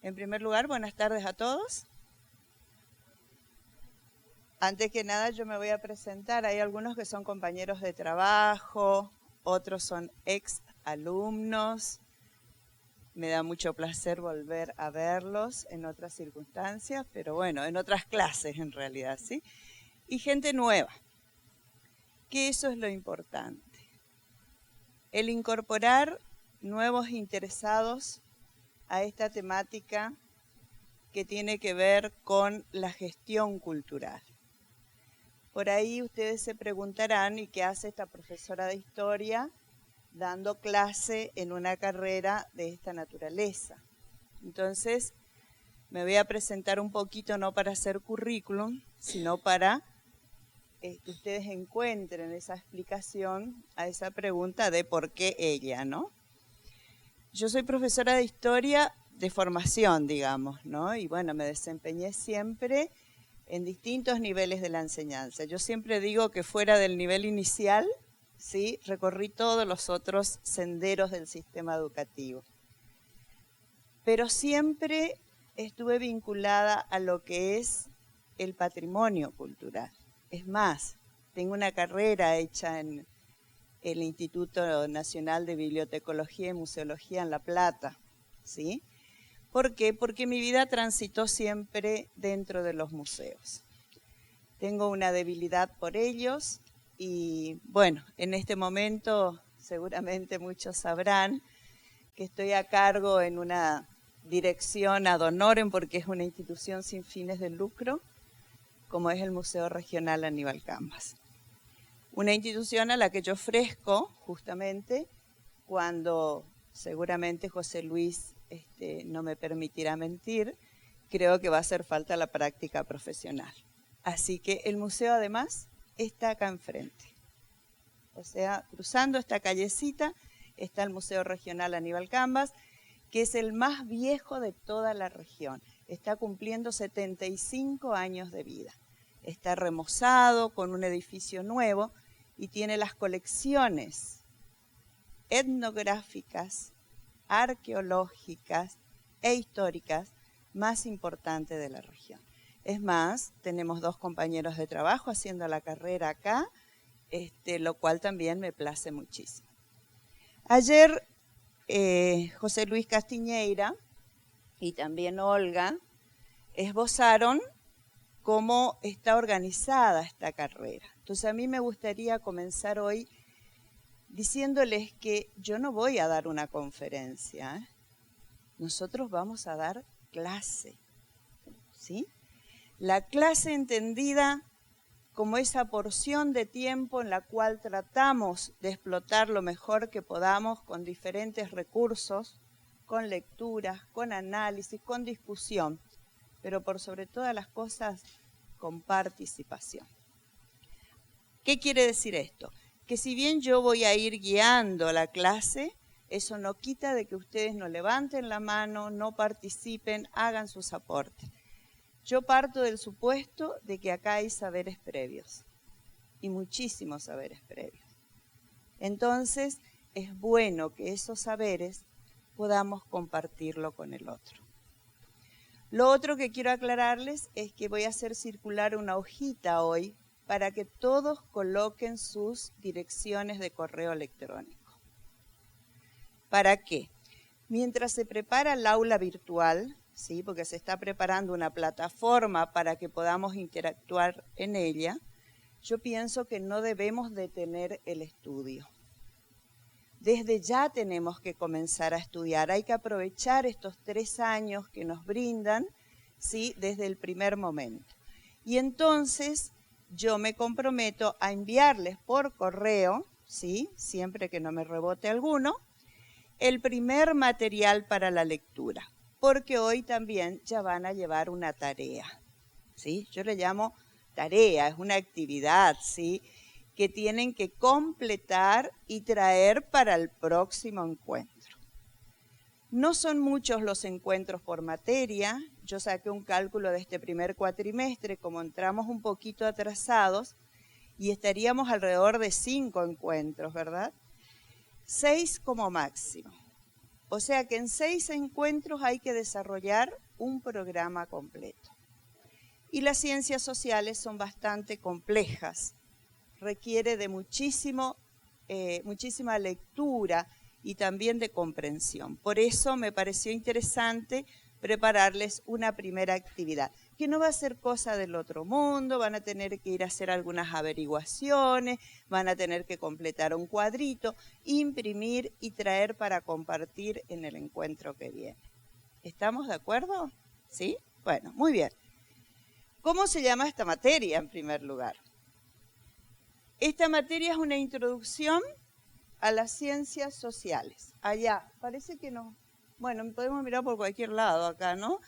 En primer lugar, buenas tardes a todos. Antes que nada, yo me voy a presentar. Hay algunos que son compañeros de trabajo, otros son ex alumnos. Me da mucho placer volver a verlos en otras circunstancias, pero bueno, en otras clases en realidad, ¿sí? Y gente nueva, que eso es lo importante. El incorporar nuevos interesados a esta temática que tiene que ver con la gestión cultural. Por ahí ustedes se preguntarán, ¿y qué hace esta profesora de historia dando clase en una carrera de esta naturaleza? Entonces, me voy a presentar un poquito, no para hacer currículum, sino para que ustedes encuentren esa explicación a esa pregunta de por qué ella, ¿no? Yo soy profesora de historia de formación, digamos, ¿no? Y bueno, me desempeñé siempre en distintos niveles de la enseñanza. Yo siempre digo que fuera del nivel inicial, ¿sí? Recorrí todos los otros senderos del sistema educativo. Pero siempre estuve vinculada a lo que es el patrimonio cultural. Es más, tengo una carrera hecha en el Instituto Nacional de Bibliotecología y Museología en La Plata, ¿sí? ¿Por qué? Porque mi vida transitó siempre dentro de los museos. Tengo una debilidad por ellos y, bueno, en este momento seguramente muchos sabrán que estoy a cargo en una dirección ad honorem porque es una institución sin fines de lucro, como es el Museo Regional Aníbal Cambas. Una institución a la que yo ofrezco justamente cuando seguramente José Luis no me permitirá mentir, creo que va a hacer falta la práctica profesional. Así que el museo además está acá enfrente. O sea, cruzando esta callecita está el Museo Regional Aníbal Cambas, que es el más viejo de toda la región. Está cumpliendo 75 años de vida. Está remozado con un edificio nuevo y tiene las colecciones etnográficas, arqueológicas e históricas más importantes de la región. Es más, tenemos 2 compañeros de trabajo haciendo la carrera acá, lo cual también me place muchísimo. Ayer José Luis Castiñeira y también Olga esbozaron cómo está organizada esta carrera. Entonces a mí me gustaría comenzar hoy diciéndoles que yo no voy a dar una conferencia, ¿eh? Nosotros vamos a dar clase, ¿sí? La clase entendida como esa porción de tiempo en la cual tratamos de explotar lo mejor que podamos con diferentes recursos, con lecturas, con análisis, con discusión, pero por sobre todas las cosas, con participación. ¿Qué quiere decir esto? Que si bien yo voy a ir guiando la clase, eso no quita de que ustedes no levanten la mano, no participen, hagan sus aportes. Yo parto del supuesto de que acá hay saberes previos, y muchísimos saberes previos. Entonces, es bueno que esos saberes podamos compartirlo con el otro. Lo otro que quiero aclararles es que voy a hacer circular una hojita hoy para que todos coloquen sus direcciones de correo electrónico. ¿Para qué? Mientras se prepara el aula virtual, ¿sí? Porque se está preparando una plataforma para que podamos interactuar en ella, yo pienso que no debemos detener el estudio. Desde ya tenemos que comenzar a estudiar, hay que aprovechar estos 3 años que nos brindan, ¿sí? Desde el primer momento. Y entonces yo me comprometo a enviarles por correo, ¿sí? Siempre que no me rebote alguno, el primer material para la lectura, porque hoy también ya van a llevar una tarea, ¿sí? Yo le llamo tarea, es una actividad, ¿sí? Que tienen que completar y traer para el próximo encuentro. No son muchos los encuentros por materia, yo saqué un cálculo de este primer cuatrimestre, como entramos un poquito atrasados, y estaríamos alrededor de 5 encuentros, ¿verdad? 6 como máximo. O sea que en 6 encuentros hay que desarrollar un programa completo. Y las ciencias sociales son bastante complejas, requiere de muchísima lectura y también de comprensión. Por eso me pareció interesante prepararles una primera actividad, que no va a ser cosa del otro mundo, van a tener que ir a hacer algunas averiguaciones, van a tener que completar un cuadrito, imprimir y traer para compartir en el encuentro que viene. ¿Estamos de acuerdo? ¿Sí? Bueno, muy bien. ¿Cómo se llama esta materia en primer lugar? Esta materia es una introducción a las ciencias sociales. Allá, parece que no. Bueno, podemos mirar por cualquier lado acá, ¿no?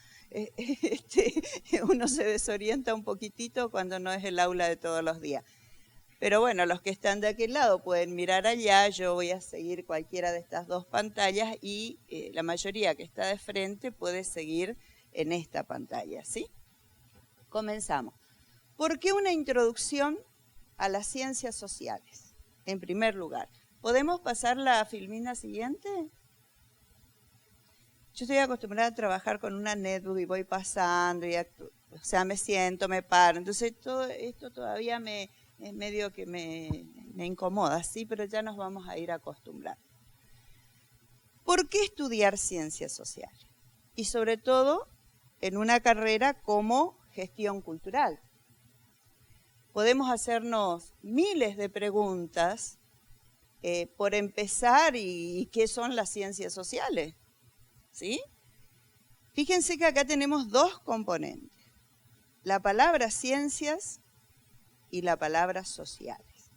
Uno se desorienta un poquitito cuando no es el aula de todos los días. Pero bueno, los que están de aquel lado pueden mirar allá. Yo voy a seguir cualquiera de estas dos pantallas y la mayoría que está de frente puede seguir en esta pantalla, ¿sí? Comenzamos. ¿Por qué una introducción a las ciencias sociales? En primer lugar, ¿podemos pasar la filmina siguiente? Yo estoy acostumbrada a trabajar con una netbook y voy pasando, o sea, me siento, me paro. Entonces, todo esto todavía es medio que me incomoda, sí, pero ya nos vamos a ir acostumbrando. ¿Por qué estudiar ciencias sociales? Y sobre todo, en una carrera como gestión cultural. Podemos hacernos miles de preguntas por empezar, ¿y qué son las ciencias sociales? ¿Sí? Fíjense que acá tenemos dos componentes, la palabra ciencias y la palabra sociales.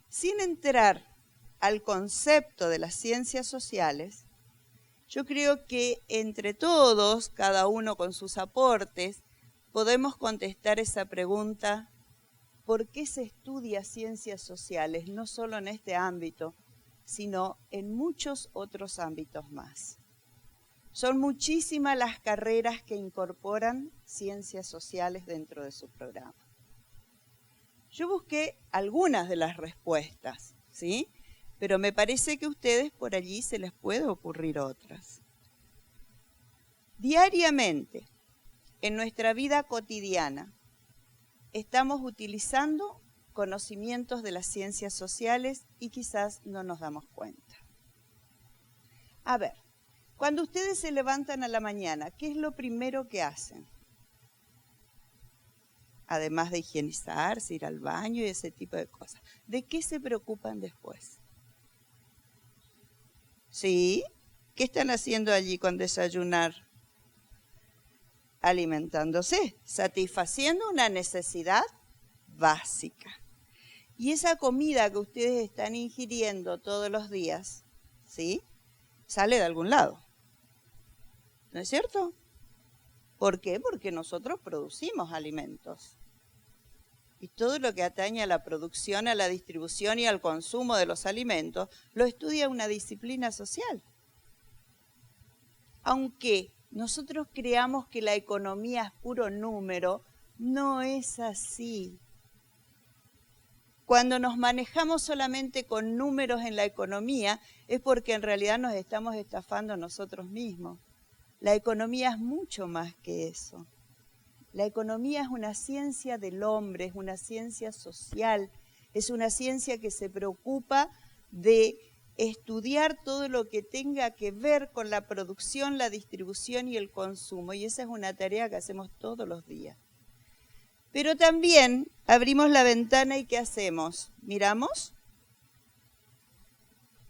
Sin entrar al concepto de las ciencias sociales, yo creo que entre todos, cada uno con sus aportes, podemos contestar esa pregunta: ¿por qué se estudia ciencias sociales? No solo en este ámbito, sino en muchos otros ámbitos más. Son muchísimas las carreras que incorporan ciencias sociales dentro de su programa. Yo busqué algunas de las respuestas, ¿sí? Pero me parece que a ustedes por allí se les puede ocurrir otras. Diariamente, en nuestra vida cotidiana, estamos utilizando conocimientos de las ciencias sociales y quizás no nos damos cuenta. A ver, cuando ustedes se levantan a la mañana, ¿qué es lo primero que hacen? Además de higienizarse, ir al baño y ese tipo de cosas. ¿De qué se preocupan después? ¿Sí? ¿Qué están haciendo allí con desayunar? Alimentándose, satisfaciendo una necesidad básica. Y esa comida que ustedes están ingiriendo todos los días, ¿sí? Sale de algún lado. ¿No es cierto? ¿Por qué? Porque nosotros producimos alimentos. Y todo lo que atañe a la producción, a la distribución y al consumo de los alimentos, lo estudia una disciplina social. Aunque nosotros creamos que la economía es puro número, no es así. Cuando nos manejamos solamente con números en la economía, es porque en realidad nos estamos estafando nosotros mismos. La economía es mucho más que eso. La economía es una ciencia del hombre, es una ciencia social, es una ciencia que se preocupa de estudiar todo lo que tenga que ver con la producción, la distribución y el consumo. Y esa es una tarea que hacemos todos los días. Pero también abrimos la ventana y ¿qué hacemos? ¿Miramos?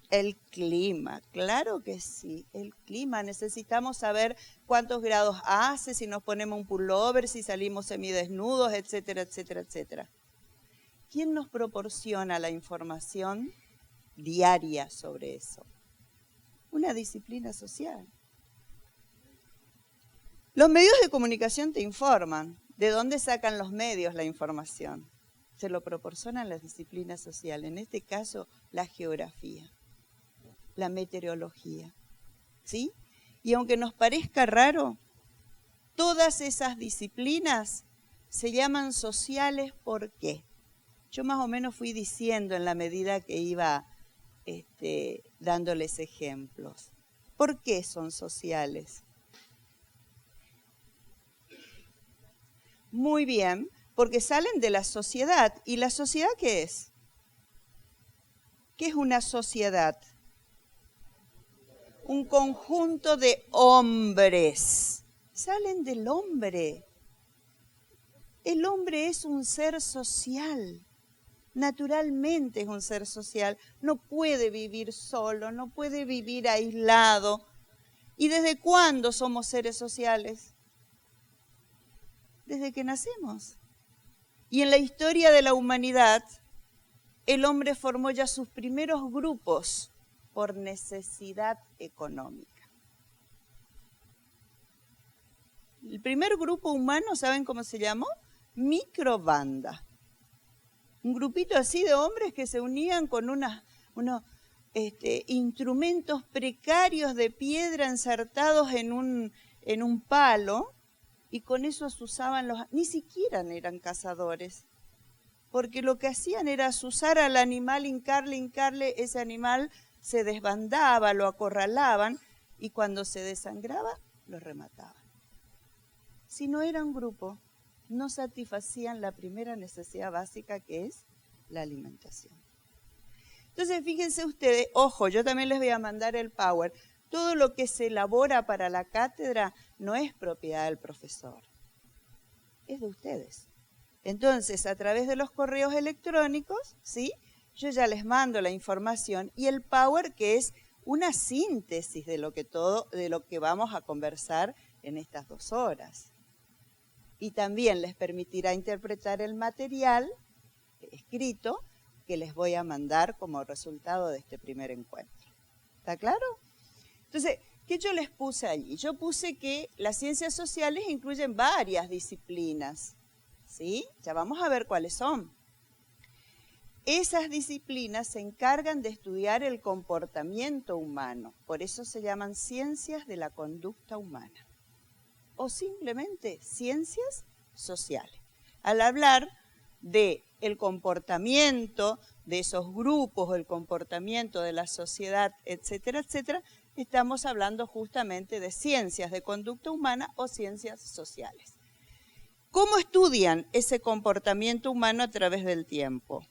El clima, claro que sí, el clima. Necesitamos saber cuántos grados hace, si nos ponemos un pullover, si salimos semidesnudos, etcétera, etcétera, etcétera. ¿Quién nos proporciona la información diaria sobre eso? Una disciplina social. Los medios de comunicación te informan. ¿De dónde sacan los medios la información? Se lo proporcionan las disciplinas sociales, en este caso la geografía, la meteorología, ¿sí? Y aunque nos parezca raro, todas esas disciplinas se llaman sociales. ¿Por qué? Yo más o menos fui diciendo en la medida que iba dándoles ejemplos. ¿Por qué son sociales? Muy bien, porque salen de la sociedad. ¿Y la sociedad qué es? ¿Qué es una sociedad? Un conjunto de hombres. Salen del hombre. El hombre es un ser social. Naturalmente es un ser social. No puede vivir solo, no puede vivir aislado. ¿Y desde cuándo somos seres sociales? Desde que nacemos. Y en la historia de la humanidad, el hombre formó ya sus primeros grupos por necesidad económica. El primer grupo humano, ¿saben cómo se llamó? Microbanda. Un grupito así de hombres que se unían con unos instrumentos precarios de piedra ensartados en un palo, y con eso asusaban ni siquiera eran cazadores, porque lo que hacían era asusar al animal, hincarle, ese animal se desbandaba, lo acorralaban, y cuando se desangraba, lo remataban. Si no era un grupo, no satisfacían la primera necesidad básica, que es la alimentación. Entonces, fíjense ustedes, ojo, yo también les voy a mandar el Power. Todo lo que se elabora para la cátedra no es propiedad del profesor, es de ustedes. Entonces, a través de los correos electrónicos, ¿sí?, yo ya les mando la información, y el Power, que es una síntesis de lo que vamos a conversar en estas 2 horas. Y también les permitirá interpretar el material escrito que les voy a mandar como resultado de este primer encuentro. ¿Está claro? Entonces, ¿qué yo les puse allí? Yo puse que las ciencias sociales incluyen varias disciplinas, ¿sí? Ya vamos a ver cuáles son. Esas disciplinas se encargan de estudiar el comportamiento humano, por eso se llaman ciencias de la conducta humana, o simplemente ciencias sociales. Al hablar del comportamiento de esos grupos, el comportamiento de la sociedad, etcétera, etcétera, estamos hablando justamente de ciencias de conducta humana o ciencias sociales. ¿Cómo estudian ese comportamiento humano a través del tiempo?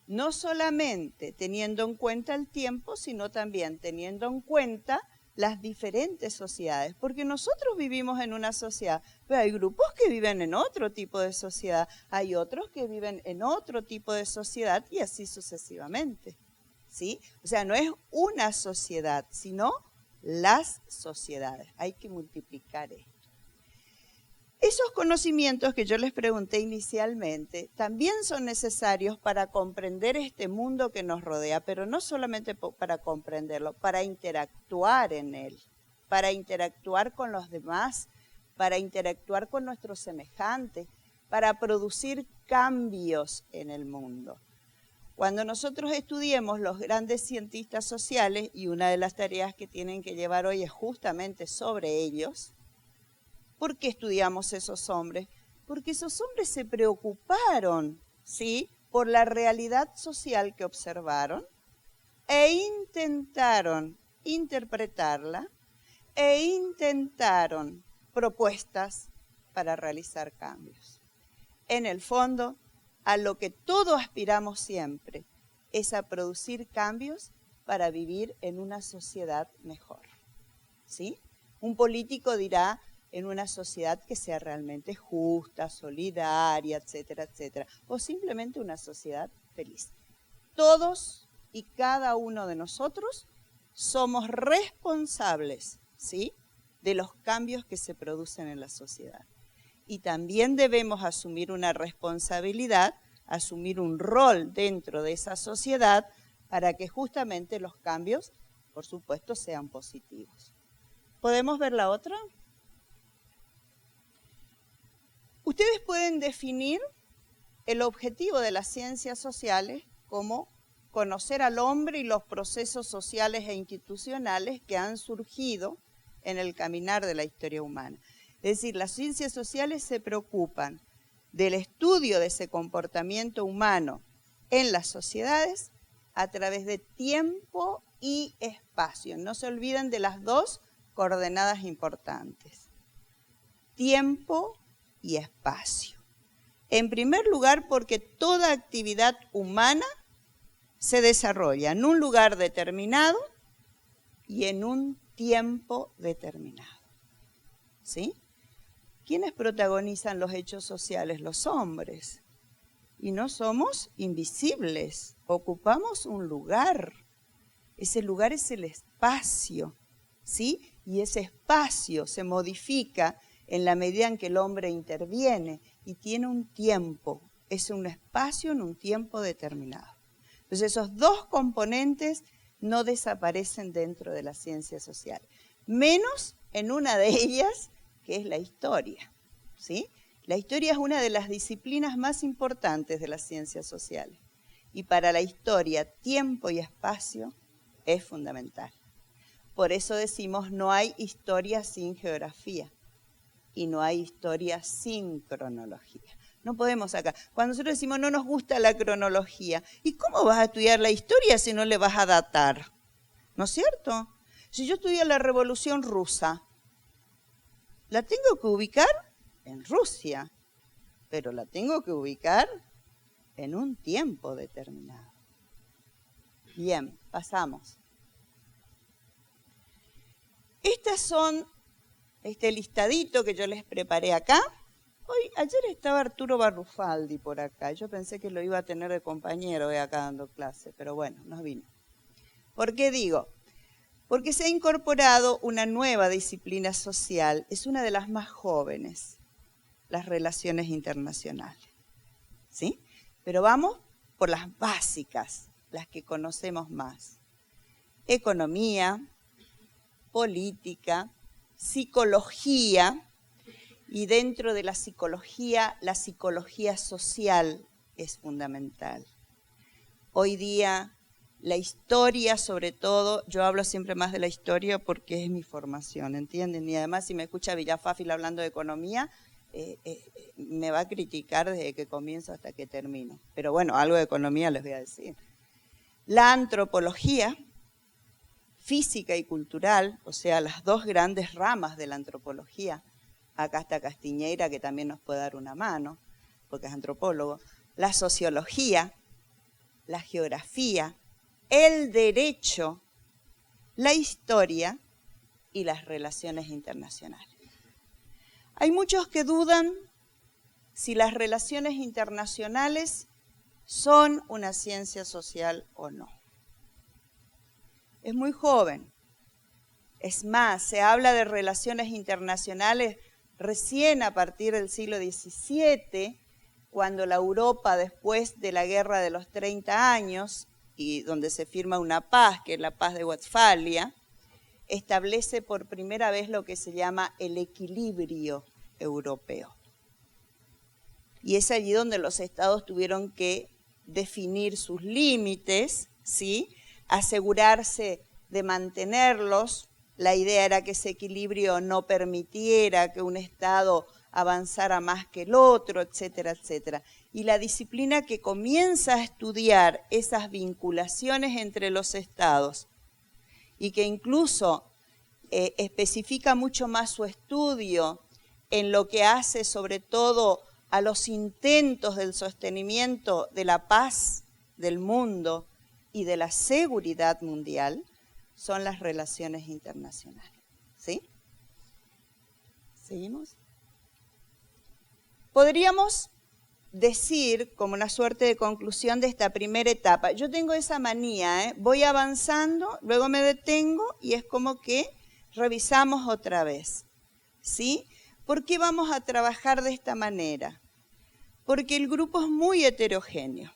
No solamente teniendo en cuenta el tiempo, sino también teniendo en cuenta las diferentes sociedades, porque nosotros vivimos en una sociedad, pero hay grupos que viven en otro tipo de sociedad, hay otros que viven en otro tipo de sociedad, y así sucesivamente, ¿sí? O sea, no es una sociedad, sino las sociedades. Hay que multiplicar esto. Esos conocimientos que yo les pregunté inicialmente también son necesarios para comprender este mundo que nos rodea, pero no solamente para comprenderlo, para interactuar en él, para interactuar con los demás, para interactuar con nuestros semejantes, para producir cambios en el mundo. Cuando nosotros estudiemos los grandes cientistas sociales, y una de las tareas que tienen que llevar hoy es justamente sobre ellos. ¿Por qué estudiamos esos hombres? Porque esos hombres se preocuparon, ¿sí?, por la realidad social que observaron e intentaron interpretarla e intentaron propuestas para realizar cambios. En el fondo, a lo que todos aspiramos siempre es a producir cambios para vivir en una sociedad mejor, ¿sí? Un político dirá, en una sociedad que sea realmente justa, solidaria, etcétera, etcétera, o simplemente una sociedad feliz. Todos y cada uno de nosotros somos responsables, ¿sí?, de los cambios que se producen en la sociedad. Y también debemos asumir una responsabilidad, asumir un rol dentro de esa sociedad para que justamente los cambios, por supuesto, sean positivos. ¿Podemos ver la otra? Ustedes pueden definir el objetivo de las ciencias sociales como conocer al hombre y los procesos sociales e institucionales que han surgido en el caminar de la historia humana. Es decir, las ciencias sociales se preocupan del estudio de ese comportamiento humano en las sociedades a través de tiempo y espacio. No se olviden de las dos coordenadas importantes. Tiempo y espacio. En primer lugar, porque toda actividad humana se desarrolla en un lugar determinado y en un tiempo determinado. ¿Sí? ¿Quiénes protagonizan los hechos sociales? Los hombres. Y no somos invisibles, ocupamos un lugar. Ese lugar es el espacio, ¿sí? Y ese espacio se modifica en la medida en que el hombre interviene y tiene un tiempo, es un espacio en un tiempo determinado. Entonces esos dos componentes no desaparecen dentro de las ciencias sociales, menos en una de ellas que es la historia, ¿sí? La historia es una de las disciplinas más importantes de las ciencias sociales y para la historia tiempo y espacio es fundamental. Por eso decimos no hay historia sin geografía y no hay historia sin cronología. No podemos acá. Cuando nosotros decimos no nos gusta la cronología, ¿y cómo vas a estudiar la historia si no le vas a datar? ¿No es cierto? Si yo estudio la Revolución Rusa, la tengo que ubicar en Rusia, pero la tengo que ubicar en un tiempo determinado. Bien, pasamos. Estas son este listadito que yo les preparé acá. Ayer estaba Arturo Barrufaldi por acá. Yo pensé que lo iba a tener de compañero acá dando clase, pero bueno, no vino. ¿Por qué digo? Porque se ha incorporado una nueva disciplina social, es una de las más jóvenes, las relaciones internacionales. ¿Sí? Pero vamos por las básicas, las que conocemos más. Economía, política, psicología, y dentro de la psicología social es fundamental. Hoy día, la historia sobre todo, yo hablo siempre más de la historia porque es mi formación, ¿entienden? Y además si me escucha Villafáfil hablando de economía, me va a criticar desde que comienzo hasta que termino. Pero bueno, algo de economía les voy a decir. La antropología, física y cultural, o sea, las dos grandes ramas de la antropología. Acá está Castiñeira, que también nos puede dar una mano, porque es antropólogo. La sociología, la geografía, el derecho, la historia y las relaciones internacionales. Hay muchos que dudan si las relaciones internacionales son una ciencia social o no. Es muy joven. Es más, se habla de relaciones internacionales recién a partir del siglo XVII, cuando la Europa, después de la Guerra de los 30 años, y donde se firma una paz, que es la paz de Westfalia, establece por primera vez lo que se llama el equilibrio europeo. Y es allí donde los estados tuvieron que definir sus límites, ¿sí? Asegurarse de mantenerlos. La idea era que ese equilibrio no permitiera que un estado avanzara más que el otro, etcétera, etcétera. Y la disciplina que comienza a estudiar esas vinculaciones entre los estados y que incluso especifica mucho más su estudio en lo que hace sobre todo a los intentos del sostenimiento de la paz del mundo y de la seguridad mundial, son las relaciones internacionales. ¿Sí? ¿Seguimos? Podríamos decir, como una suerte de conclusión de esta primera etapa, yo tengo esa manía, voy avanzando, luego me detengo y es como que revisamos otra vez. ¿Sí? ¿Por qué vamos a trabajar de esta manera? Porque el grupo es muy heterogéneo.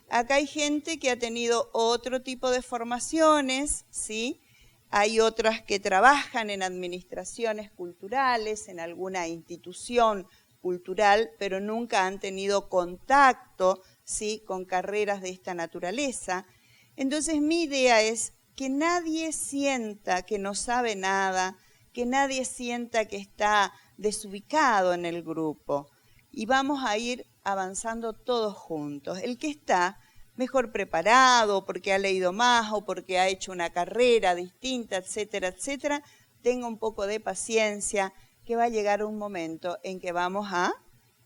Acá hay gente que ha tenido otro tipo de formaciones, ¿sí? Hay otras que trabajan en administraciones culturales, en alguna institución cultural, pero nunca han tenido contacto, ¿sí? Con carreras de esta naturaleza. Entonces mi idea es que nadie sienta que no sabe nada, que nadie sienta que está desubicado en el grupo. Y vamos a ir avanzando todos juntos. El que está mejor preparado, porque ha leído más o porque ha hecho una carrera distinta, etcétera, etcétera, tenga un poco de paciencia, que va a llegar un momento en que vamos a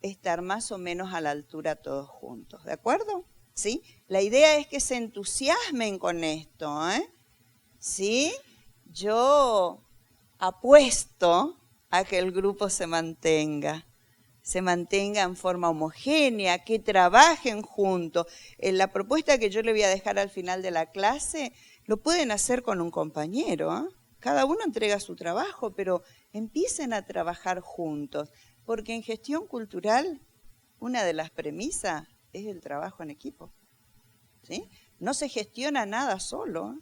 estar más o menos a la altura todos juntos, ¿de acuerdo? ¿Sí? La idea es que se entusiasmen con esto, ¿eh? ¿Sí? Yo apuesto a que el grupo se mantenga en forma homogénea, que trabajen juntos. La propuesta que yo le voy a dejar al final de la clase, lo pueden hacer con un compañero, ¿eh? Cada uno entrega su trabajo, pero empiecen a trabajar juntos, porque en gestión cultural una de las premisas es el trabajo en equipo, ¿sí? No se gestiona nada solo, ¿eh?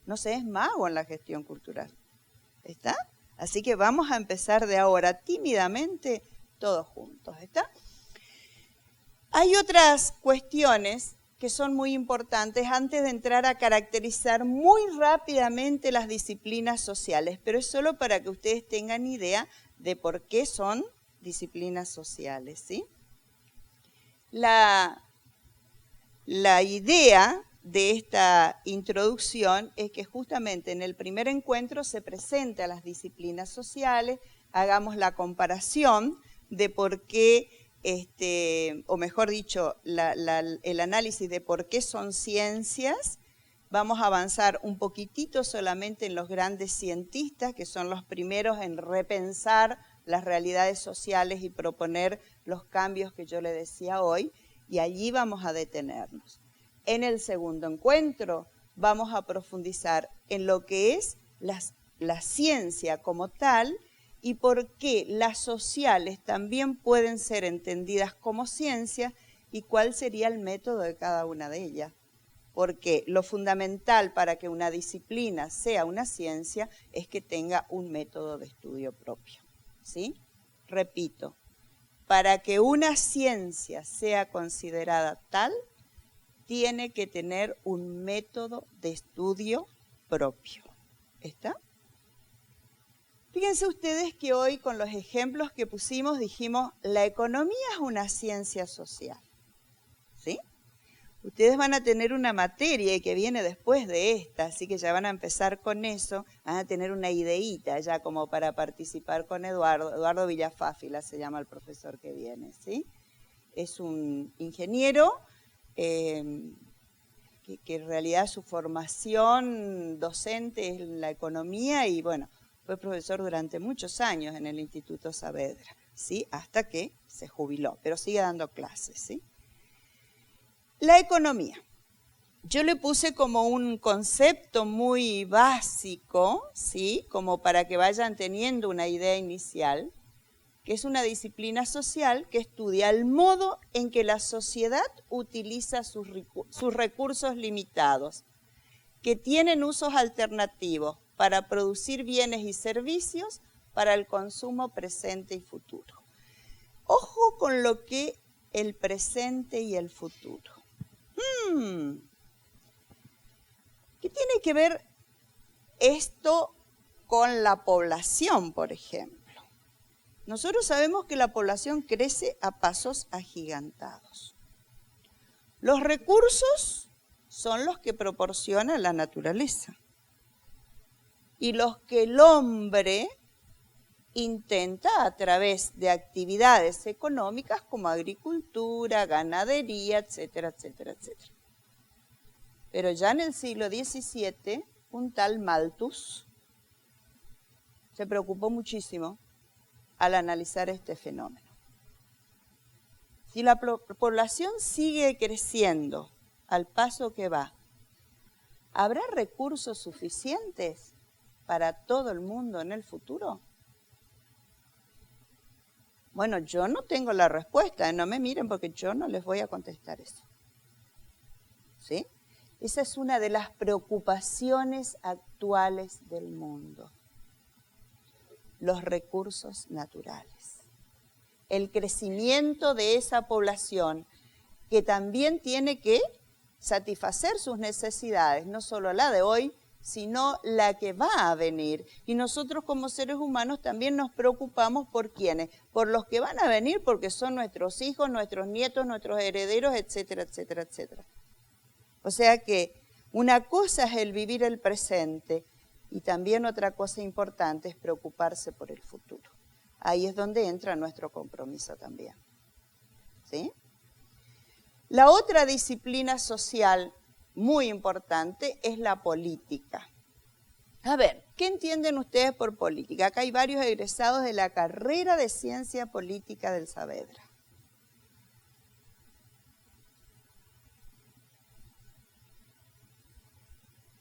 No se es mago en la gestión cultural, ¿está? Así que vamos a empezar de ahora tímidamente todos juntos, ¿está? Hay otras cuestiones que son muy importantes antes de entrar a caracterizar muy rápidamente las disciplinas sociales, pero es solo para que ustedes tengan idea de por qué son disciplinas sociales, ¿sí? La idea de esta introducción es que justamente en el primer encuentro se presenta las disciplinas sociales, hagamos la comparación de por qué, o mejor dicho, el análisis de por qué son ciencias. Vamos a avanzar un poquitito solamente en los grandes cientistas, que son los primeros en repensar las realidades sociales y proponer los cambios que yo le decía hoy, y allí vamos a detenernos. En el segundo encuentro vamos a profundizar en lo que es la ciencia como tal y por qué las sociales también pueden ser entendidas como ciencias y cuál sería el método de cada una de ellas. Porque lo fundamental para que una disciplina sea una ciencia es que tenga un método de estudio propio, ¿sí? Repito, para que una ciencia sea considerada tal, tiene que tener un método de estudio propio. ¿Está? Fíjense ustedes que hoy con los ejemplos que pusimos dijimos, la economía es una ciencia social. ¿Sí? Ustedes van a tener una materia que viene después de esta, así que ya van a empezar con eso, van a tener una ideíta ya como para participar con Eduardo Villafáfila se llama el profesor que viene, ¿sí? Es un ingeniero que en realidad su formación docente es en la economía y bueno, fue profesor durante muchos años en el Instituto Saavedra, ¿sí? Hasta que se jubiló, pero sigue dando clases, ¿sí? La economía. Yo le puse como un concepto muy básico, ¿sí? Como para que vayan teniendo una idea inicial, que es una disciplina social que estudia el modo en que la sociedad utiliza sus recursos limitados, que tienen usos alternativos para producir bienes y servicios para el consumo presente y futuro. Ojo con lo que el presente y el futuro. ¿Qué tiene que ver esto con la población, por ejemplo? Nosotros sabemos que la población crece a pasos agigantados. Los recursos son los que proporciona la naturaleza y los que el hombre intenta a través de actividades económicas como agricultura, ganadería, etcétera, etcétera, etcétera. Pero ya en el siglo XVII, un tal Malthus se preocupó muchísimo al analizar este fenómeno. Si la población sigue creciendo al paso que va, ¿habrá recursos suficientes para todo el mundo en el futuro? Bueno, yo no tengo la respuesta, no me miren porque yo no les voy a contestar eso. ¿Sí? Esa es una de las preocupaciones actuales del mundo. Los recursos naturales. El crecimiento de esa población que también tiene que satisfacer sus necesidades, no solo la de hoy, sino la que va a venir. Y nosotros como seres humanos también nos preocupamos por quiénes, por los que van a venir porque son nuestros hijos, nuestros nietos, nuestros herederos, etcétera, etcétera, etcétera. O sea que una cosa es el vivir el presente y también otra cosa importante es preocuparse por el futuro. Ahí es donde entra nuestro compromiso también. ¿Sí? La otra disciplina social muy importante es la política. A ver, ¿qué entienden ustedes por política? Acá hay varios egresados de la carrera de Ciencia Política del Saavedra.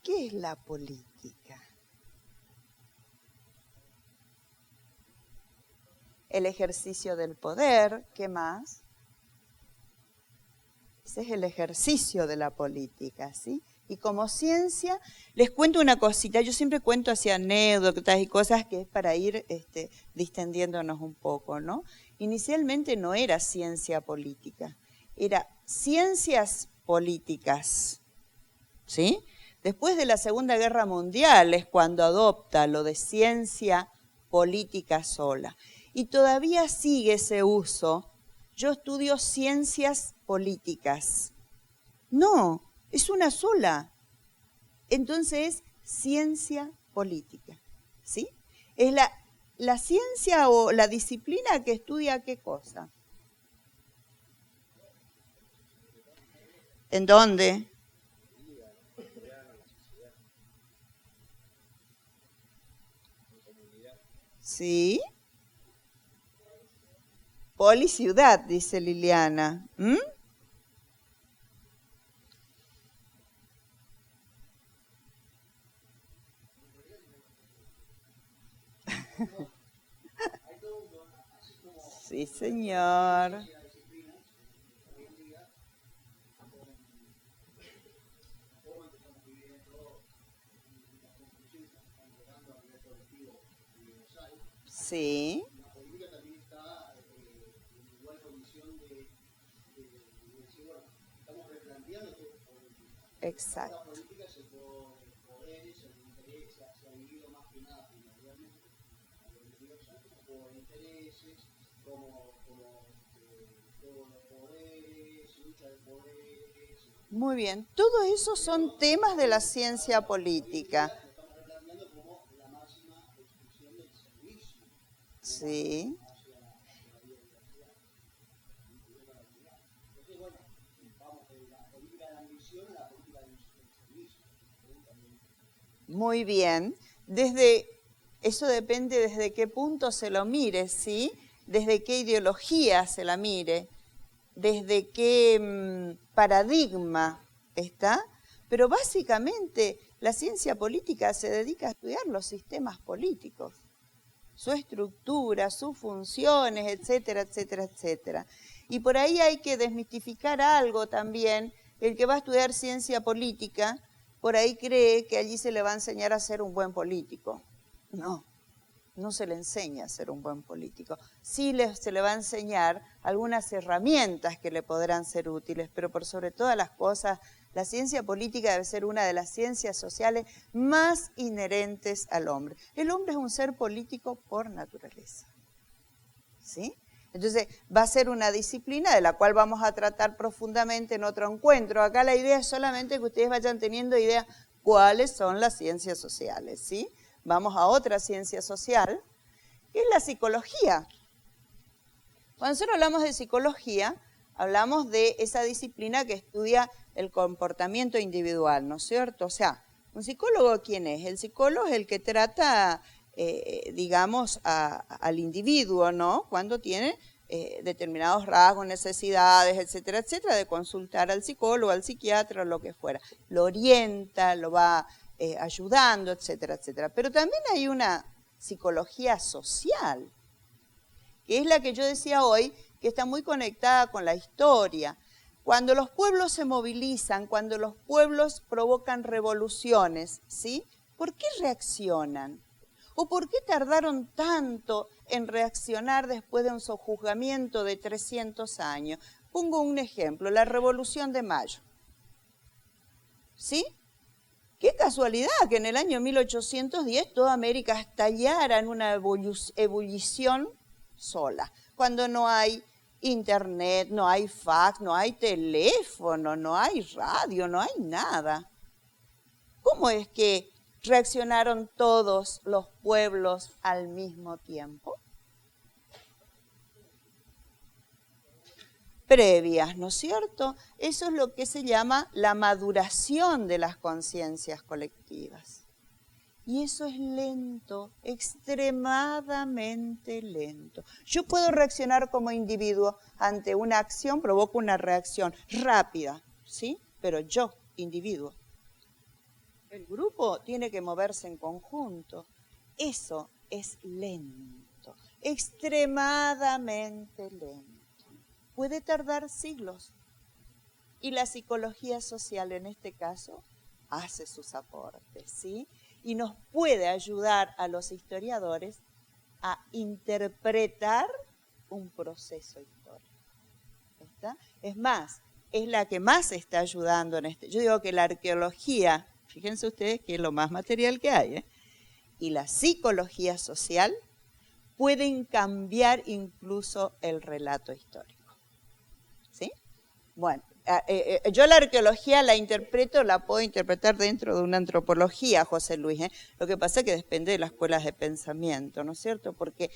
¿Qué es la política? El ejercicio del poder, ¿qué más? Ese es el ejercicio de la política, ¿sí? Y como ciencia, les cuento una cosita, yo siempre cuento así anécdotas y cosas que es para ir distendiéndonos un poco, ¿no? Inicialmente no era ciencia política, era ciencias políticas, ¿sí? Después de la Segunda Guerra Mundial es cuando adopta lo de ciencia política sola. Y todavía sigue ese uso. Yo estudio ciencias políticas. No, es una sola. Entonces, ciencia política, ¿sí? Es la ciencia o la disciplina que estudia qué cosa. ¿En dónde? Sí. Policiudad, dice Liliana. ¿Mm? Sí, señor. Sí. Exacto. Muy bien, todo eso son temas de la ciencia política. Sí. Muy bien. Eso depende desde qué punto se lo mire, ¿sí? Desde qué ideología se la mire, desde qué paradigma está. Pero básicamente la ciencia política se dedica a estudiar los sistemas políticos, su estructura, sus funciones, etcétera, etcétera, etcétera. Y por ahí hay que desmitificar algo también. El que va a estudiar ciencia política, por ahí cree que allí se le va a enseñar a ser un buen político. No, no se le enseña a ser un buen político. Sí se le va a enseñar algunas herramientas que le podrán ser útiles, pero por sobre todas las cosas, la ciencia política debe ser una de las ciencias sociales más inherentes al hombre. El hombre es un ser político por naturaleza, ¿sí? Entonces, va a ser una disciplina de la cual vamos a tratar profundamente en otro encuentro. Acá la idea es solamente que ustedes vayan teniendo idea cuáles son las ciencias sociales, ¿sí? Vamos a otra ciencia social, que es la psicología. Cuando nosotros hablamos de psicología, hablamos de esa disciplina que estudia el comportamiento individual, ¿no es cierto? O sea, ¿un psicólogo quién es? El psicólogo es el que trata, digamos, al individuo, ¿no? Cuando tiene determinados rasgos, necesidades, etcétera, etcétera, de consultar al psicólogo, al psiquiatra, lo que fuera. Lo orienta, lo va ayudando, etcétera, etcétera. Pero también hay una psicología social, que es la que yo decía hoy, que está muy conectada con la historia. Cuando los pueblos se movilizan, cuando los pueblos provocan revoluciones, ¿sí? ¿Por qué reaccionan? ¿O por qué tardaron tanto en reaccionar después de un sojuzgamiento de 300 años? Pongo un ejemplo, la Revolución de Mayo. ¿Sí? Qué casualidad que en el año 1810 toda América estallara en una ebullición sola, cuando no hay internet, no hay fax, no hay teléfono, no hay radio, no hay nada. ¿Cómo es que reaccionaron todos los pueblos al mismo tiempo? Previas, ¿no es cierto? Eso es lo que se llama la maduración de las conciencias colectivas. Y eso es lento, extremadamente lento. Yo puedo reaccionar como individuo ante una acción, provoco una reacción rápida, ¿sí? Pero yo, individuo. El grupo tiene que moverse en conjunto. Eso es lento, extremadamente lento. Puede tardar siglos. Y la psicología social en este caso hace sus aportes, ¿sí? Y nos puede ayudar a los historiadores a interpretar un proceso histórico. ¿Está? Es más, es la que más está ayudando en este. Yo digo que la arqueología, fíjense ustedes que es lo más material que hay, y la psicología social pueden cambiar incluso el relato histórico. ¿Sí? Bueno, yo la arqueología la interpreto, la puedo interpretar dentro de una antropología, José Luis. Lo que pasa es que depende de las escuelas de pensamiento, ¿no es cierto? Porque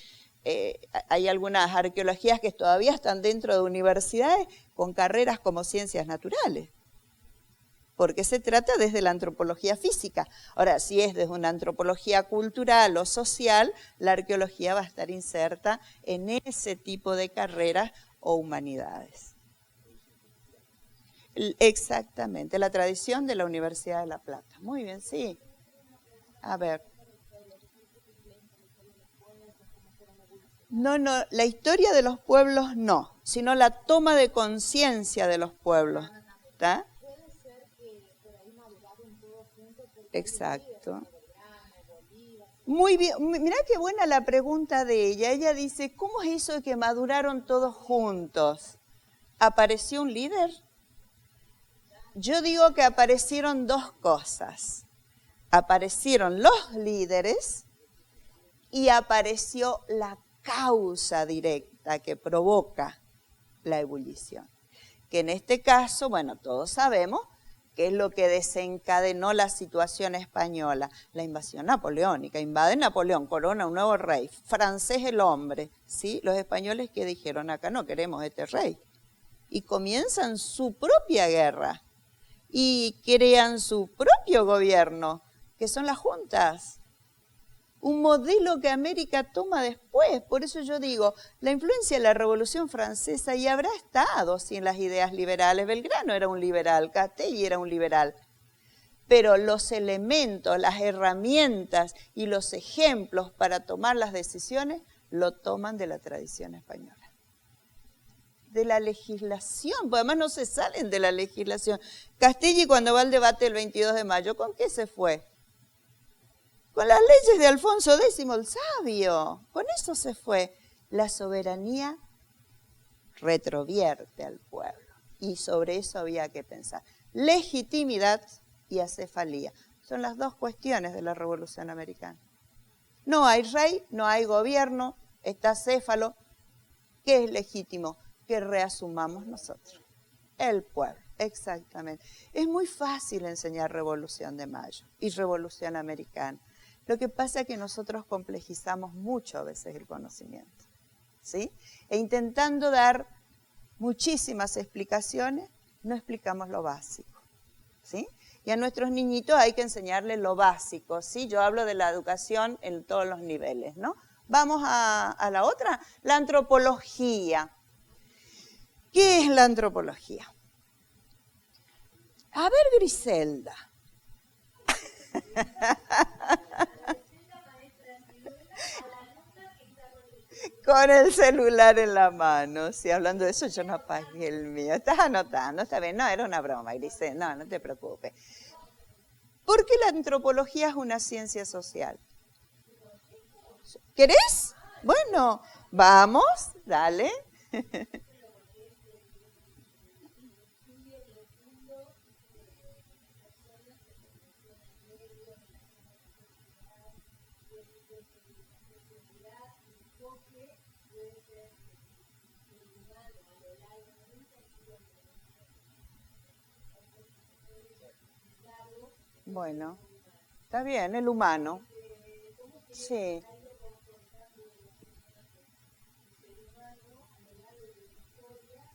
hay algunas arqueologías que todavía están dentro de universidades con carreras como ciencias naturales. Porque se trata desde la antropología física. Ahora, si es desde una antropología cultural o social, la arqueología va a estar inserta en ese tipo de carreras o humanidades. Exactamente, la tradición de la Universidad de La Plata. Muy bien, sí. A ver. No, la historia de los pueblos no, sino la toma de conciencia de los pueblos. ¿Está? Exacto. Muy bien, mirá qué buena la pregunta de ella. Ella dice, ¿cómo es eso de que maduraron todos juntos? ¿Apareció un líder? Yo digo que aparecieron dos cosas. Aparecieron los líderes y apareció la causa directa que provoca la ebullición. Que en este caso, bueno, todos sabemos que es lo que desencadenó la situación española, la invasión napoleónica. Invade Napoleón, corona un nuevo rey, francés el hombre, ¿sí? Los españoles que dijeron, acá no queremos este rey. Y comienzan su propia guerra. Y crean su propio gobierno, que son las juntas. Un modelo que América toma después. Por eso yo digo, la influencia de la Revolución Francesa y habrá estado sin las ideas liberales. Belgrano era un liberal, Castelli era un liberal. Pero los elementos, las herramientas y los ejemplos para tomar las decisiones lo toman de la tradición española. De la legislación, porque además no se salen de la legislación. Castelli cuando va al debate el 22 de mayo, ¿con qué se fue? Con las leyes de Alfonso X el Sabio, con eso se fue. La soberanía retrovierte al pueblo y sobre eso había que pensar. Legitimidad y acefalía, son las dos cuestiones de la Revolución Americana. No hay rey, no hay gobierno, está acéfalo. ¿Qué es legítimo? Que reasumamos nosotros, el pueblo, exactamente. Es muy fácil enseñar Revolución de Mayo y Revolución Americana. Lo que pasa es que nosotros complejizamos mucho a veces el conocimiento, ¿sí? E intentando dar muchísimas explicaciones, no explicamos lo básico, ¿sí? Y a nuestros niñitos hay que enseñarles lo básico, ¿sí? Yo hablo de la educación en todos los niveles, ¿no? Vamos a la otra, la antropología. ¿Qué es la antropología? A ver, Griselda. Con el celular en la mano. Sí, hablando de eso, yo no apagué el mío. Estás anotando, está bien. No, era una broma, Griselda. No te preocupes. ¿Por qué la antropología es una ciencia social? ¿Querés? Bueno, vamos, dale. Bueno, está bien, el humano. Sí.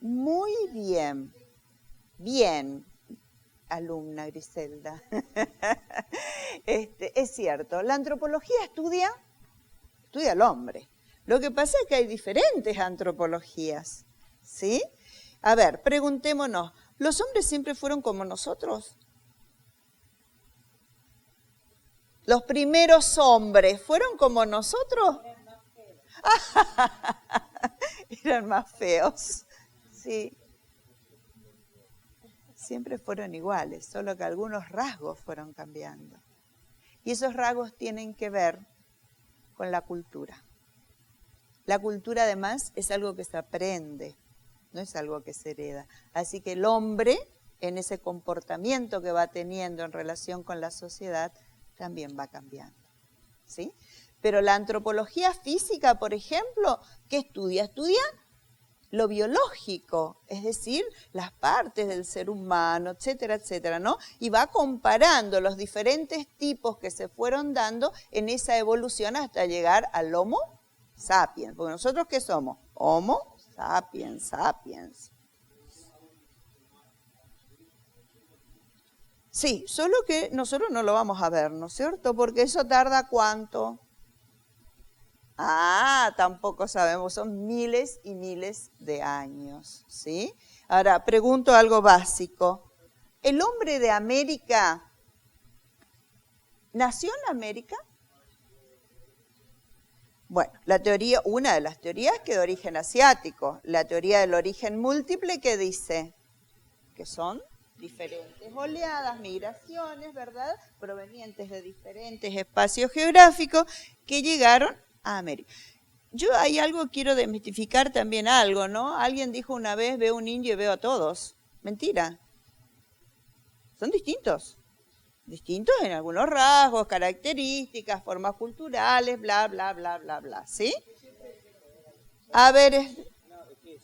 Muy bien. Bien, alumna Griselda. Es cierto, la antropología estudia al hombre. Lo que pasa es que hay diferentes antropologías, ¿sí? A ver, preguntémonos, ¿los hombres siempre fueron como nosotros? ¿Los primeros hombres fueron como nosotros? Eran más feos, sí. Siempre fueron iguales, solo que algunos rasgos fueron cambiando. Y esos rasgos tienen que ver con la cultura. La cultura además es algo que se aprende, no es algo que se hereda. Así que el hombre, en ese comportamiento que va teniendo en relación con la sociedad, también va cambiando, ¿sí? Pero la antropología física, por ejemplo, ¿qué estudia? Estudia lo biológico, es decir, las partes del ser humano, etcétera, etcétera, ¿no? Y va comparando los diferentes tipos que se fueron dando en esa evolución hasta llegar al Homo sapiens. Porque nosotros, ¿qué somos? Homo sapiens, sapiens. Sí, solo que nosotros no lo vamos a ver, ¿no es cierto? Porque eso tarda ¿cuánto? Ah, tampoco sabemos, son miles y miles de años, ¿sí? Ahora, pregunto algo básico. ¿El hombre de América nació en América? Bueno, una de las teorías es que de origen asiático. La teoría del origen múltiple, ¿qué dice? Que son diferentes oleadas, migraciones, ¿verdad? Provenientes de diferentes espacios geográficos que llegaron a América. Yo hay algo, quiero desmitificar también algo, ¿no? Alguien dijo una vez, veo un indio y veo a todos. Mentira. Son distintos. Distintos en algunos rasgos, características, formas culturales, bla, bla, bla, bla, bla. ¿Sí? A ver. No, es que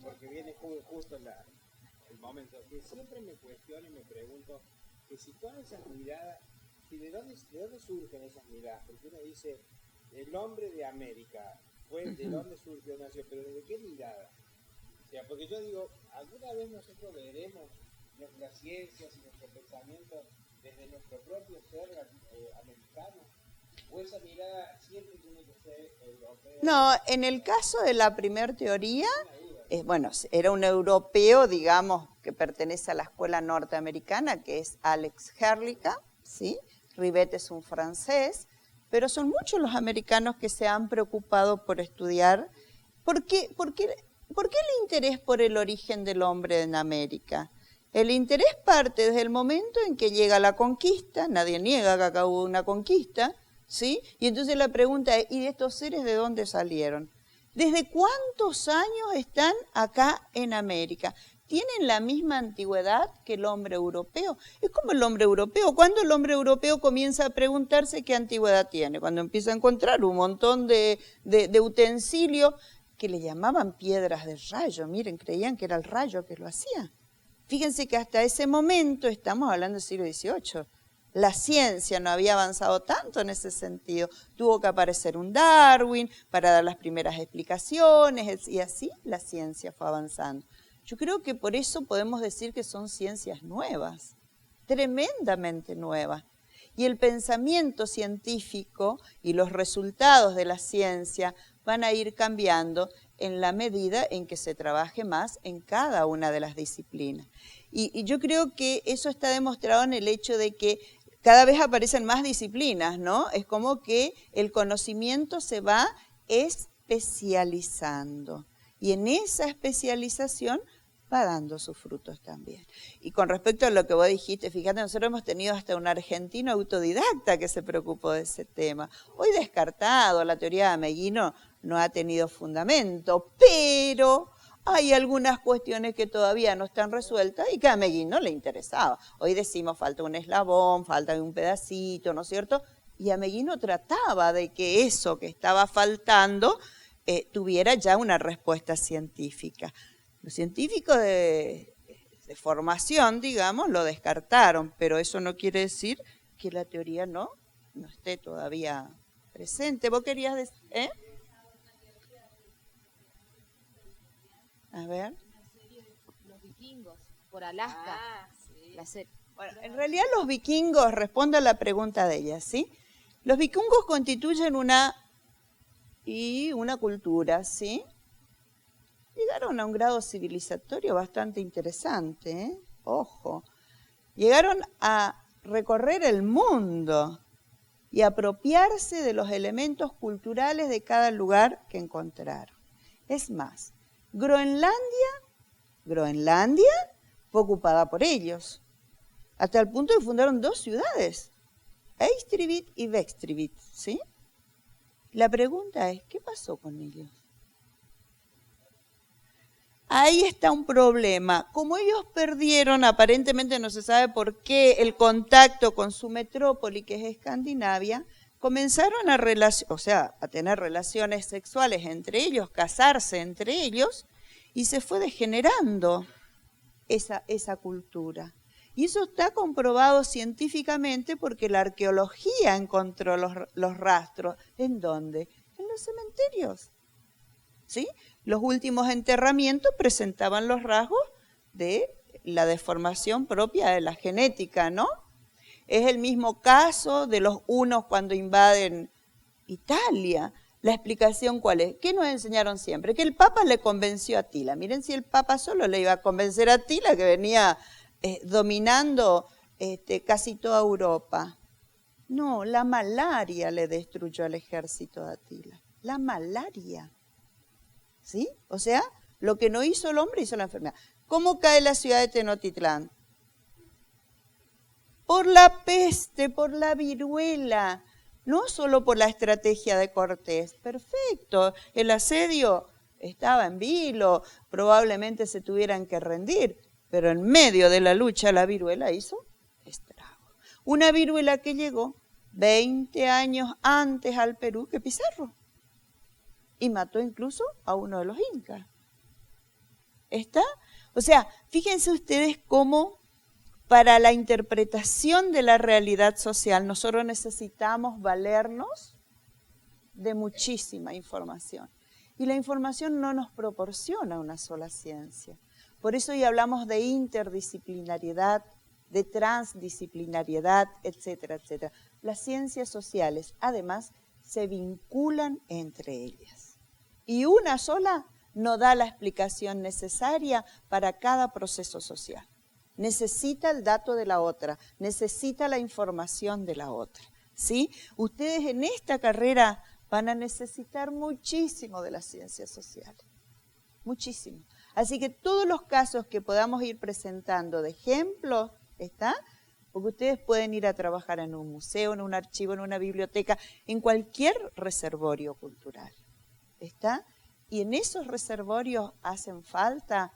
porque viene justo el momento, que siempre me cuestiono y me pregunto que si todas esas miradas, ¿de dónde surgen esas miradas? Porque uno dice, el hombre de América, ¿de dónde surgió, nació? Pero ¿desde qué mirada? O sea, porque yo digo, ¿alguna vez nosotros veremos las ciencias y nuestro pensamiento desde nuestro propio ser americano? ¿O esa mirada siempre tiene que ser europea? No, en el caso de la primer teoría, bueno, era un europeo, digamos, que pertenece a la escuela norteamericana, que es Alex Herlica, ¿sí? Rivet es un francés, pero son muchos los americanos que se han preocupado por estudiar. ¿Por qué el interés por el origen del hombre en América? El interés parte desde el momento en que llega la conquista, nadie niega que acá hubo una conquista, ¿sí? Y entonces la pregunta es, ¿y de estos seres de dónde salieron? ¿Desde cuántos años están acá en América? ¿Tienen la misma antigüedad que el hombre europeo? Es como el hombre europeo. ¿Cuándo el hombre europeo comienza a preguntarse qué antigüedad tiene? Cuando empieza a encontrar un montón de utensilios que le llamaban piedras de rayo. Miren, creían que era el rayo que lo hacía. Fíjense que hasta ese momento, estamos hablando del siglo XVIII, la ciencia no había avanzado tanto en ese sentido. Tuvo que aparecer un Darwin para dar las primeras explicaciones y así la ciencia fue avanzando. Yo creo que por eso podemos decir que son ciencias nuevas, tremendamente nuevas. Y el pensamiento científico y los resultados de la ciencia van a ir cambiando en la medida en que se trabaje más en cada una de las disciplinas. Y yo creo que eso está demostrado en el hecho de que cada vez aparecen más disciplinas, ¿no? Es como que el conocimiento se va especializando. Y en esa especialización va dando sus frutos también. Y con respecto a lo que vos dijiste, fíjate, nosotros hemos tenido hasta un argentino autodidacta que se preocupó de ese tema. Hoy descartado, la teoría de Ameguino no ha tenido fundamento, pero hay algunas cuestiones que todavía no están resueltas y que a Ameguino no le interesaba. Hoy decimos falta un eslabón, falta un pedacito, ¿no es cierto? Y Ameguino trataba de que eso que estaba faltando tuviera ya una respuesta científica. Los científicos de formación, digamos, lo descartaron, pero eso no quiere decir que la teoría no esté todavía presente. ¿Vos querías decir? A ver. Los vikingos, por Alaska. Sí. Bueno, en realidad los vikingos, respondo a la pregunta de ella, ¿sí? Los vikingos constituyen una cultura, ¿sí? Llegaron a un grado civilizatorio bastante interesante, ¿eh? Ojo. Llegaron a recorrer el mundo y apropiarse de los elementos culturales de cada lugar que encontraron. Es más, Groenlandia fue ocupada por ellos, hasta el punto de que fundaron 2 ciudades, Eystribit y Vextribit, ¿sí? La pregunta es, ¿qué pasó con ellos? Ahí está un problema. Como ellos perdieron, aparentemente no se sabe por qué, el contacto con su metrópoli, que es Escandinavia, comenzaron a tener relaciones sexuales entre ellos, casarse entre ellos, y se fue degenerando esa cultura. Y eso está comprobado científicamente porque la arqueología encontró los rastros. ¿En dónde? En los cementerios. ¿Sí? Los últimos enterramientos presentaban los rasgos de la deformación propia de la genética, ¿no? Es el mismo caso de los hunos cuando invaden Italia. La explicación, ¿cuál es? ¿Qué nos enseñaron siempre? Que el Papa le convenció a Atila. Miren, si el Papa solo le iba a convencer a Atila, que venía dominando casi toda Europa. No, la malaria le destruyó al ejército de Atila. La malaria. ¿Sí? O sea, lo que no hizo el hombre hizo la enfermedad. ¿Cómo cae la ciudad de Tenochtitlán? Por la peste, por la viruela, no solo por la estrategia de Cortés. Perfecto, el asedio estaba en vilo, probablemente se tuvieran que rendir, pero en medio de la lucha la viruela hizo estrago. Una viruela que llegó 20 años antes al Perú que Pizarro. Y mató incluso a uno de los incas. ¿Está? O sea, fíjense ustedes cómo para la interpretación de la realidad social nosotros necesitamos valernos de muchísima información. Y la información no nos proporciona una sola ciencia. Por eso hoy hablamos de interdisciplinariedad, de transdisciplinariedad, etcétera, etcétera. Las ciencias sociales, además, se vinculan entre ellas. Y una sola no da la explicación necesaria para cada proceso social. Necesita el dato de la otra, necesita la información de la otra, ¿sí? Ustedes en esta carrera van a necesitar muchísimo de las ciencias sociales, muchísimo. Así que todos los casos que podamos ir presentando de ejemplos, ¿está? Porque ustedes pueden ir a trabajar en un museo, en un archivo, en una biblioteca, en cualquier reservorio cultural, ¿está? Y en esos reservorios hacen falta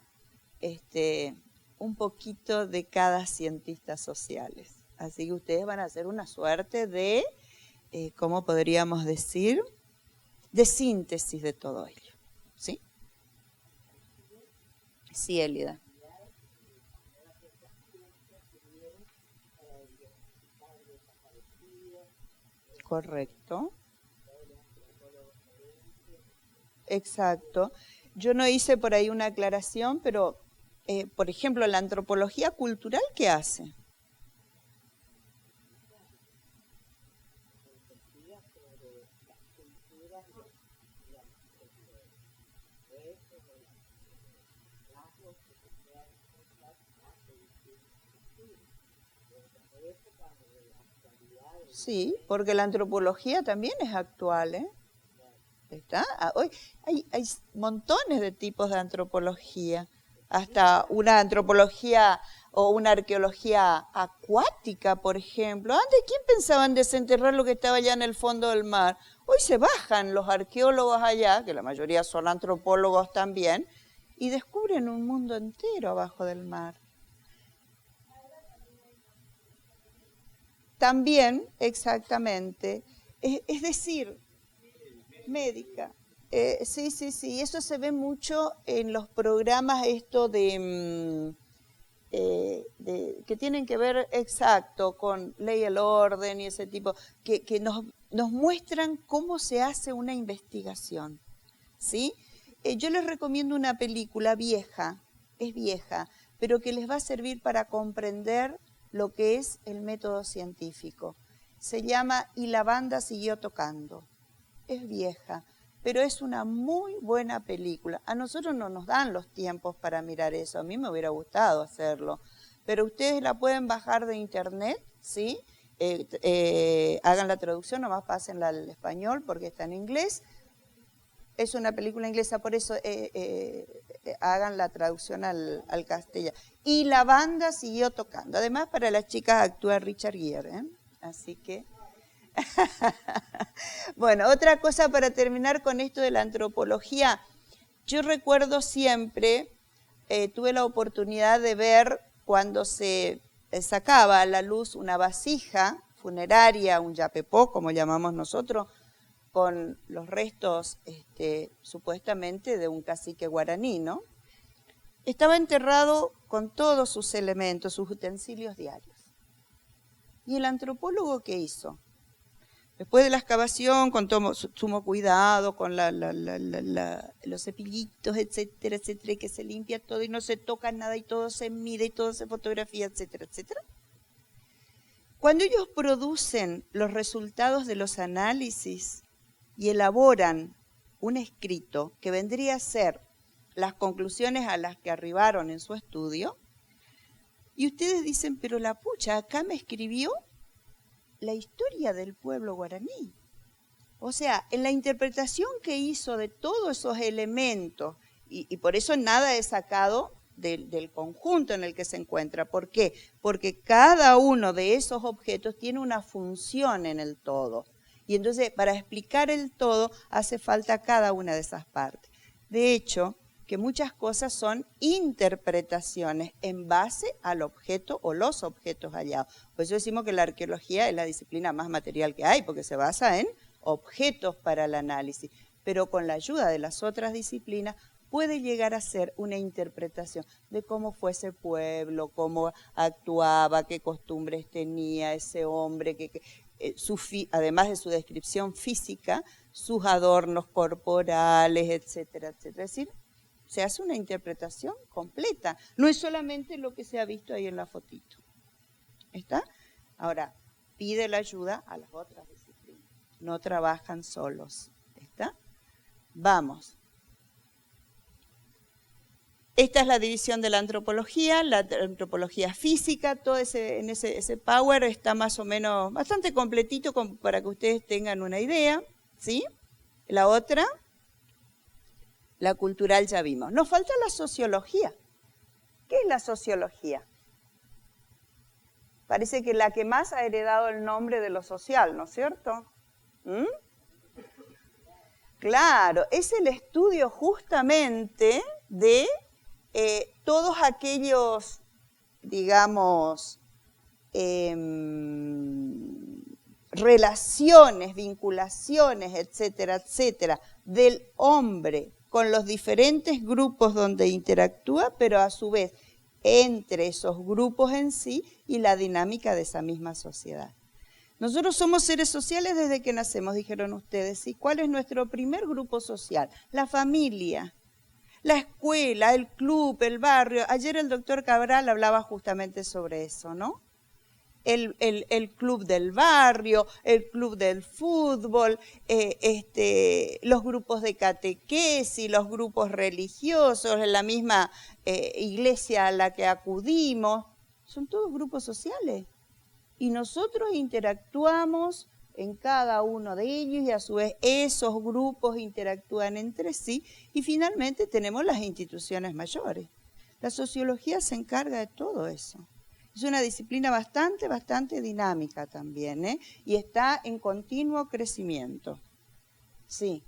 un poquito de cada cientista sociales. Así que ustedes van a hacer una suerte de, ¿cómo podríamos decir? De síntesis de todo ello, ¿sí? Sí, Elida. Correcto. Exacto. Yo no hice por ahí una aclaración, pero, por ejemplo, la antropología cultural, ¿qué hace? Sí, porque la antropología también es actual, ¿eh? ¿Está? Hoy hay montones de tipos de antropología, hasta una antropología o una arqueología acuática, por ejemplo. Antes, ¿quién pensaba en desenterrar lo que estaba allá en el fondo del mar? Hoy se bajan los arqueólogos allá, que la mayoría son antropólogos también, y descubren un mundo entero abajo del mar. También, exactamente. Es decir, médica. Sí. Eso se ve mucho en los programas esto de que tienen que ver exacto con ley y el orden y ese tipo, que nos muestran cómo se hace una investigación, ¿sí? Yo les recomiendo una película vieja, es vieja, pero que les va a servir para comprender lo que es el método científico. Se llama Y la banda siguió tocando. Es vieja, pero es una muy buena película. A nosotros no nos dan los tiempos para mirar eso. A mí me hubiera gustado hacerlo. Pero ustedes la pueden bajar de internet, ¿sí? Hagan la traducción, nomás pásenla al español porque está en inglés. Es una película inglesa, por eso hagan la traducción al castellano. Y la banda siguió tocando. Además, para las chicas actúa Richard Gere, ¿eh? Así que... Bueno, otra cosa para terminar con esto de la antropología. Yo recuerdo siempre, tuve la oportunidad de ver cuando se sacaba a la luz una vasija funeraria, un yapepó, como llamamos nosotros, con los restos supuestamente de un cacique guaraní, ¿no? Estaba enterrado con todos sus elementos, sus utensilios diarios. ¿Y el antropólogo qué hizo? Después de la excavación, con sumo cuidado, con los cepillitos, etcétera, etcétera, y que se limpia todo y no se toca nada y todo se mide y todo se fotografía, etcétera, etcétera. Cuando ellos producen los resultados de los análisis y elaboran un escrito que vendría a ser las conclusiones a las que arribaron en su estudio, y ustedes dicen, pero la pucha, acá me escribió la historia del pueblo guaraní. O sea, en la interpretación que hizo de todos esos elementos, y por eso nada es sacado del conjunto en el que se encuentra. ¿Por qué? Porque cada uno de esos objetos tiene una función en el todo. Y entonces, para explicar el todo, hace falta cada una de esas partes. De hecho, que muchas cosas son interpretaciones en base al objeto o los objetos hallados. Por eso decimos que la arqueología es la disciplina más material que hay, porque se basa en objetos para el análisis. Pero con la ayuda de las otras disciplinas puede llegar a ser una interpretación de cómo fue ese pueblo, cómo actuaba, qué costumbres tenía ese hombre, además de su descripción física, sus adornos corporales, etcétera, etcétera. Es decir, se hace una interpretación completa. No es solamente lo que se ha visto ahí en la fotito. ¿Está? Ahora, pide la ayuda a las otras disciplinas. No trabajan solos. ¿Está? Vamos. Esta es la división de la antropología física, todo ese power está más o menos bastante completito para que ustedes tengan una idea, ¿sí? La otra, la cultural ya vimos. Nos falta la sociología. ¿Qué es la sociología? Parece que la que más ha heredado el nombre de lo social, ¿no es cierto? ¿Mm? Claro, es el estudio justamente de todos aquellos, digamos, relaciones, vinculaciones, etcétera, etcétera, del hombre con los diferentes grupos donde interactúa, pero a su vez entre esos grupos en sí y la dinámica de esa misma sociedad. Nosotros somos seres sociales desde que nacemos, dijeron ustedes. ¿Y cuál es nuestro primer grupo social? La familia. La escuela, el club, el barrio. Ayer el doctor Cabral hablaba justamente sobre eso, ¿no? El club del barrio, el club del fútbol, los grupos de catequesis, los grupos religiosos, la misma iglesia a la que acudimos. Son todos grupos sociales. Y nosotros interactuamos en cada uno de ellos y a su vez esos grupos interactúan entre sí y finalmente tenemos las instituciones mayores. La sociología se encarga de todo eso. Es una disciplina bastante dinámica también, ¿eh? Y está en continuo crecimiento. Sí.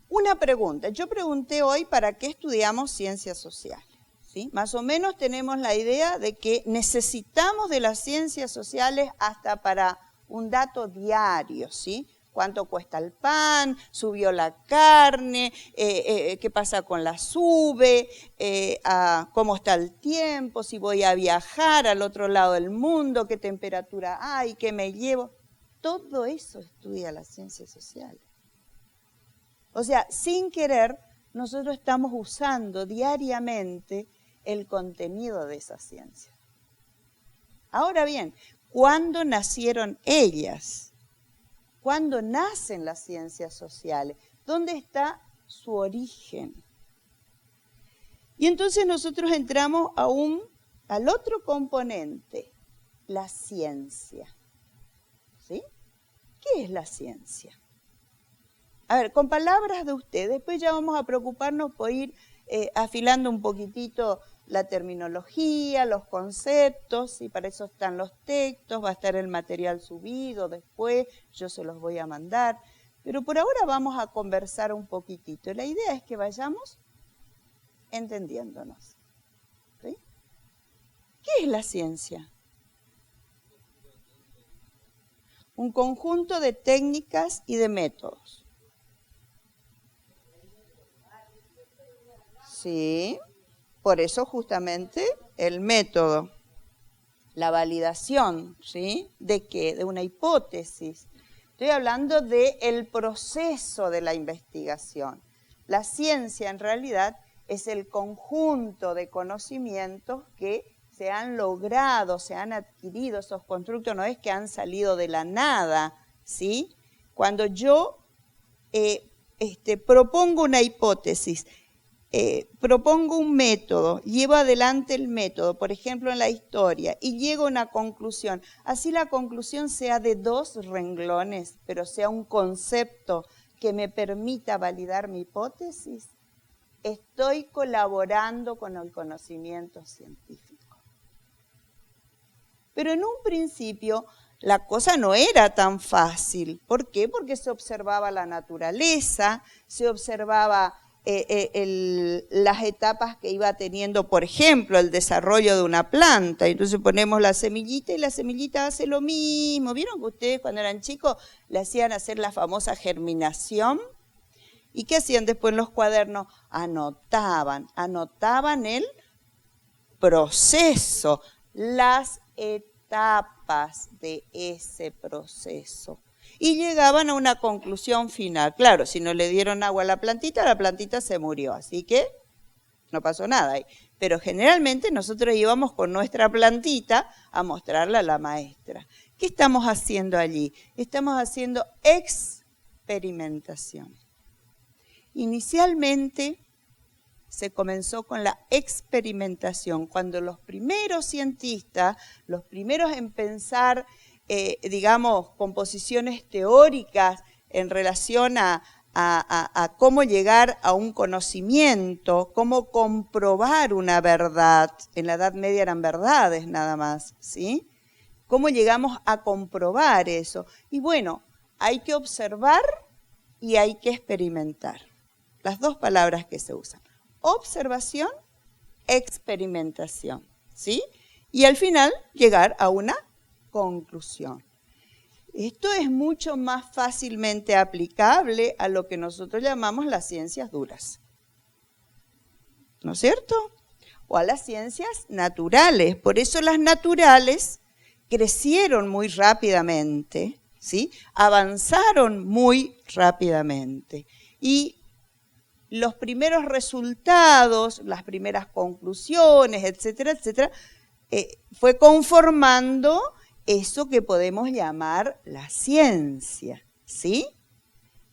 Una pregunta. Yo pregunté hoy para qué estudiamos ciencias sociales. ¿Sí? Más o menos tenemos la idea de que necesitamos de las ciencias sociales hasta para un dato diario, ¿sí? cuánto cuesta el pan, subió la carne, qué pasa con la sube, cómo está el tiempo, si voy a viajar al otro lado del mundo, qué temperatura hay, qué me llevo. Todo eso estudia las ciencias sociales. O sea, sin querer, nosotros estamos usando diariamente el contenido de esa ciencia. Ahora bien, ¿cuándo nacieron ellas? ¿Cuándo nacen las ciencias sociales? ¿Dónde está su origen? Y entonces nosotros entramos al otro componente, la ciencia. ¿Sí? ¿Qué es la ciencia? A ver, con palabras de ustedes, después ya vamos a preocuparnos por ir afilando un poquitito la terminología, los conceptos, y para eso están los textos, va a estar el material subido después, yo se los voy a mandar. Pero por ahora vamos a conversar un poquitito. La idea es que vayamos entendiéndonos. ¿Sí? ¿Qué es la ciencia? Un conjunto de técnicas y de métodos. Sí, por eso justamente el método, la validación, ¿sí? ¿De qué? De una hipótesis. Estoy hablando del proceso de la investigación. La ciencia en realidad es el conjunto de conocimientos que se han logrado, se han adquirido, esos constructos no es que han salido de la nada, ¿sí? Cuando yo propongo una hipótesis, propongo un método, llevo adelante el método, por ejemplo en la historia, y llego a una conclusión, así la conclusión sea de 2 renglones, pero sea un concepto que me permita validar mi hipótesis, estoy colaborando con el conocimiento científico. Pero en un principio la cosa no era tan fácil. ¿Por qué? Porque se observaba la naturaleza, se observaba las etapas que iba teniendo, por ejemplo, el desarrollo de una planta. Entonces ponemos la semillita y la semillita hace lo mismo. ¿Vieron que ustedes cuando eran chicos le hacían hacer la famosa germinación? ¿Y qué hacían después en los cuadernos? Anotaban el proceso, las etapas de ese proceso. Y llegaban a una conclusión final. Claro, si no le dieron agua a la plantita se murió, así que no pasó nada ahí. Pero generalmente nosotros íbamos con nuestra plantita a mostrarla a la maestra. ¿Qué estamos haciendo allí? Estamos haciendo experimentación. Inicialmente se comenzó con la experimentación, cuando los primeros cientistas, los primeros en pensar, composiciones teóricas en relación a cómo llegar a un conocimiento, cómo comprobar una verdad. En la Edad Media eran verdades nada más, ¿sí? ¿Cómo llegamos a comprobar eso? Y bueno, hay que observar y hay que experimentar. Las 2 palabras que se usan. Observación, experimentación, ¿sí? Y al final llegar a una conclusión. Esto es mucho más fácilmente aplicable a lo que nosotros llamamos las ciencias duras, ¿no es cierto? O a las ciencias naturales. Por eso las naturales crecieron muy rápidamente, ¿sí? Avanzaron muy rápidamente. Y los primeros resultados, las primeras conclusiones, etcétera, etcétera, fue conformando eso que podemos llamar la ciencia, ¿sí?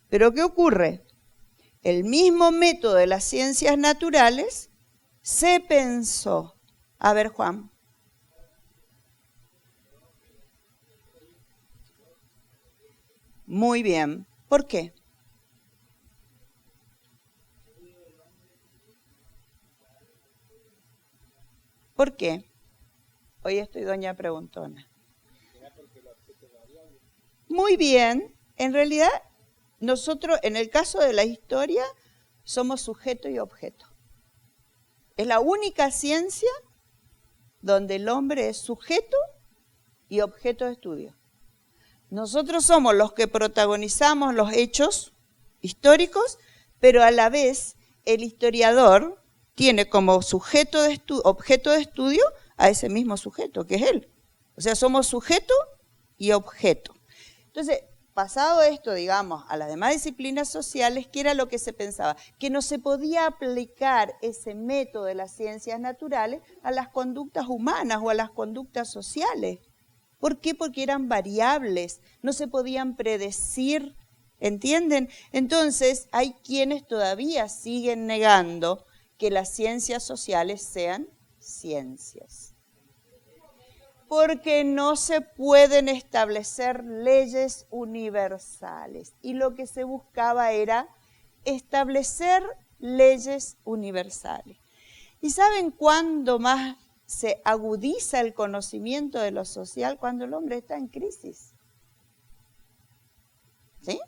Pero ¿qué ocurre? El mismo método de las ciencias naturales se pensó. A ver, Juan. Muy bien. ¿Por qué? ¿Por qué? Hoy estoy doña preguntona. Muy bien. En realidad, nosotros, en el caso de la historia, somos sujeto y objeto. Es la única ciencia donde el hombre es sujeto y objeto de estudio. Nosotros somos los que protagonizamos los hechos históricos, pero a la vez el historiador tiene como objeto de estudio a ese mismo sujeto, que es él. O sea, somos sujeto y objeto. Entonces, pasado esto, digamos, a las demás disciplinas sociales, ¿qué era lo que se pensaba? Que no se podía aplicar ese método de las ciencias naturales a las conductas humanas o a las conductas sociales. ¿Por qué? Porque eran variables, no se podían predecir, ¿entienden? Entonces, hay quienes todavía siguen negando que las ciencias sociales sean ciencias. Porque no se pueden establecer leyes universales. Y lo que se buscaba era establecer leyes universales. ¿Y saben cuándo más se agudiza el conocimiento de lo social? Cuando el hombre está en crisis. ¿Sí?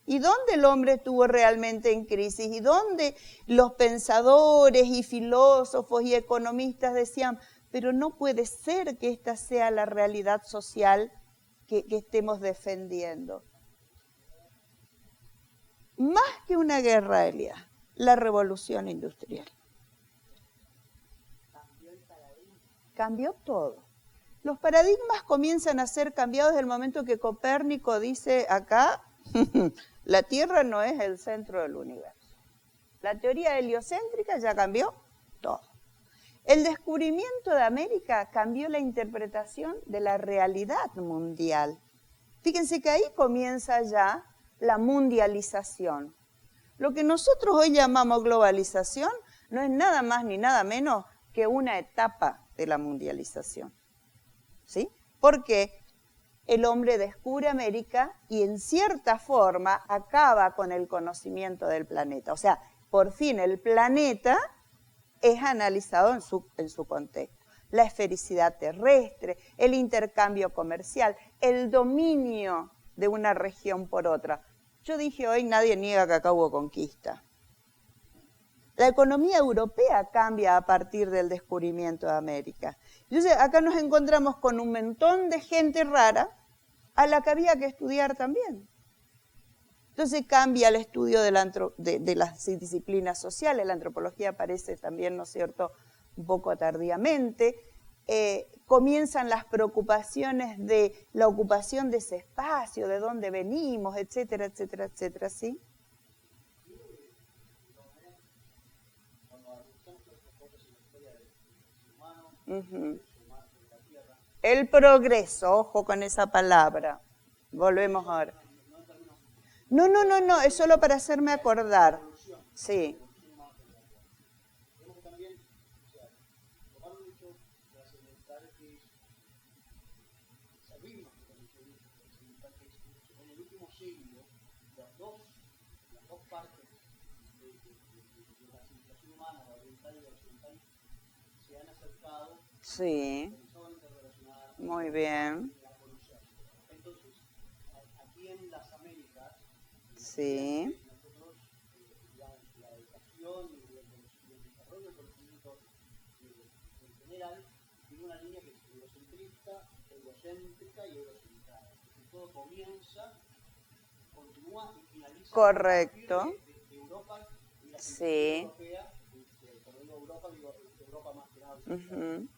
¿Y dónde el hombre estuvo realmente en crisis? ¿Y dónde los pensadores y filósofos y economistas decían, pero no puede ser que esta sea la realidad social que estemos defendiendo? Más que una guerra, Elías, la revolución industrial. Cambió todo. Los paradigmas comienzan a ser cambiados desde el momento que Copérnico dice acá, la Tierra no es el centro del universo. La teoría heliocéntrica ya cambió todo. El descubrimiento de América cambió la interpretación de la realidad mundial. Fíjense que ahí comienza ya la mundialización. Lo que nosotros hoy llamamos globalización no es nada más ni nada menos que una etapa de la mundialización. ¿Sí? Porque el hombre descubre América y en cierta forma acaba con el conocimiento del planeta. O sea, por fin el planeta es analizado en su contexto. La esfericidad terrestre, el intercambio comercial, el dominio de una región por otra. Yo dije hoy, nadie niega que acá hubo conquista. La economía europea cambia a partir del descubrimiento de América. Entonces, acá nos encontramos con un montón de gente rara a la que había que estudiar también. Entonces cambia el estudio de las disciplinas sociales, la antropología aparece también, ¿no es cierto?, un poco tardíamente. Comienzan las preocupaciones de la ocupación de ese espacio, de dónde venimos, etcétera, etcétera, etcétera, ¿sí? El progreso, ojo con esa palabra. Volvemos ahora. No, es solo para hacerme acordar. Sí. Sí. Muy bien. Entonces, aquí en las Américas, sí, nosotros, digamos, la educación y el desarrollo del conocimiento en general tiene una línea que es eurocentrista, eurocéntrica y eurocentrada. Que todo comienza, continúa y finaliza. Correcto. De Europa y la sí. europea, cuando digo Europa Europa más que nada.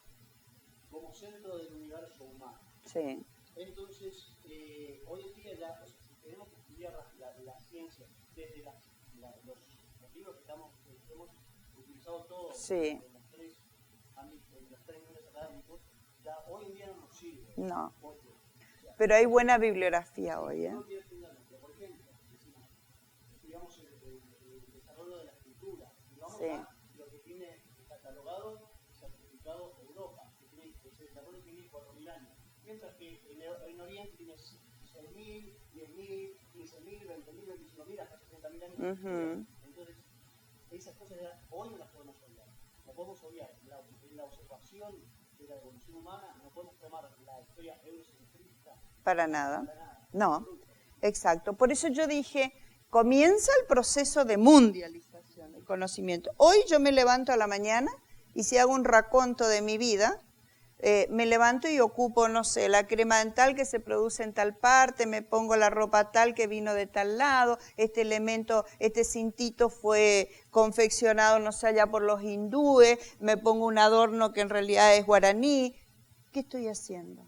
Como centro del universo humano. Sí. Entonces, hoy en día ya, o sea, si tenemos que estudiar la ciencia desde los libros que hemos utilizado todos sí. en los tres niveles académicos, ya hoy en día no nos sirve. No. Porque, o sea, pero hay buena bibliografía hoy, ¿eh? No tiene fundamento. Por ejemplo, decimos, estudiamos el desarrollo de la escritura, y vamos sí. a lo que tiene catalogado y certificado Europa. Ese desarrollo tiene 4.000 años, mientras que en Oriente tiene 6.000, 10.000, 15.000, 20.000, 25.000, hasta 60.000 años. Entonces, esas cosas ya hoy no las podemos obviar. No podemos obviar la observación de la evolución humana, no podemos tomar la historia eurocentrista. Para nada. No, exacto. Por eso yo dije, comienza el proceso de mundialización del conocimiento. Hoy yo me levanto a la mañana y si hago un raconto de mi vida, me levanto y ocupo, no sé, la crema dental que se produce en tal parte, me pongo la ropa tal que vino de tal lado, este elemento, este cintito fue confeccionado, no sé, allá por los hindúes, me pongo un adorno que en realidad es guaraní. ¿Qué estoy haciendo?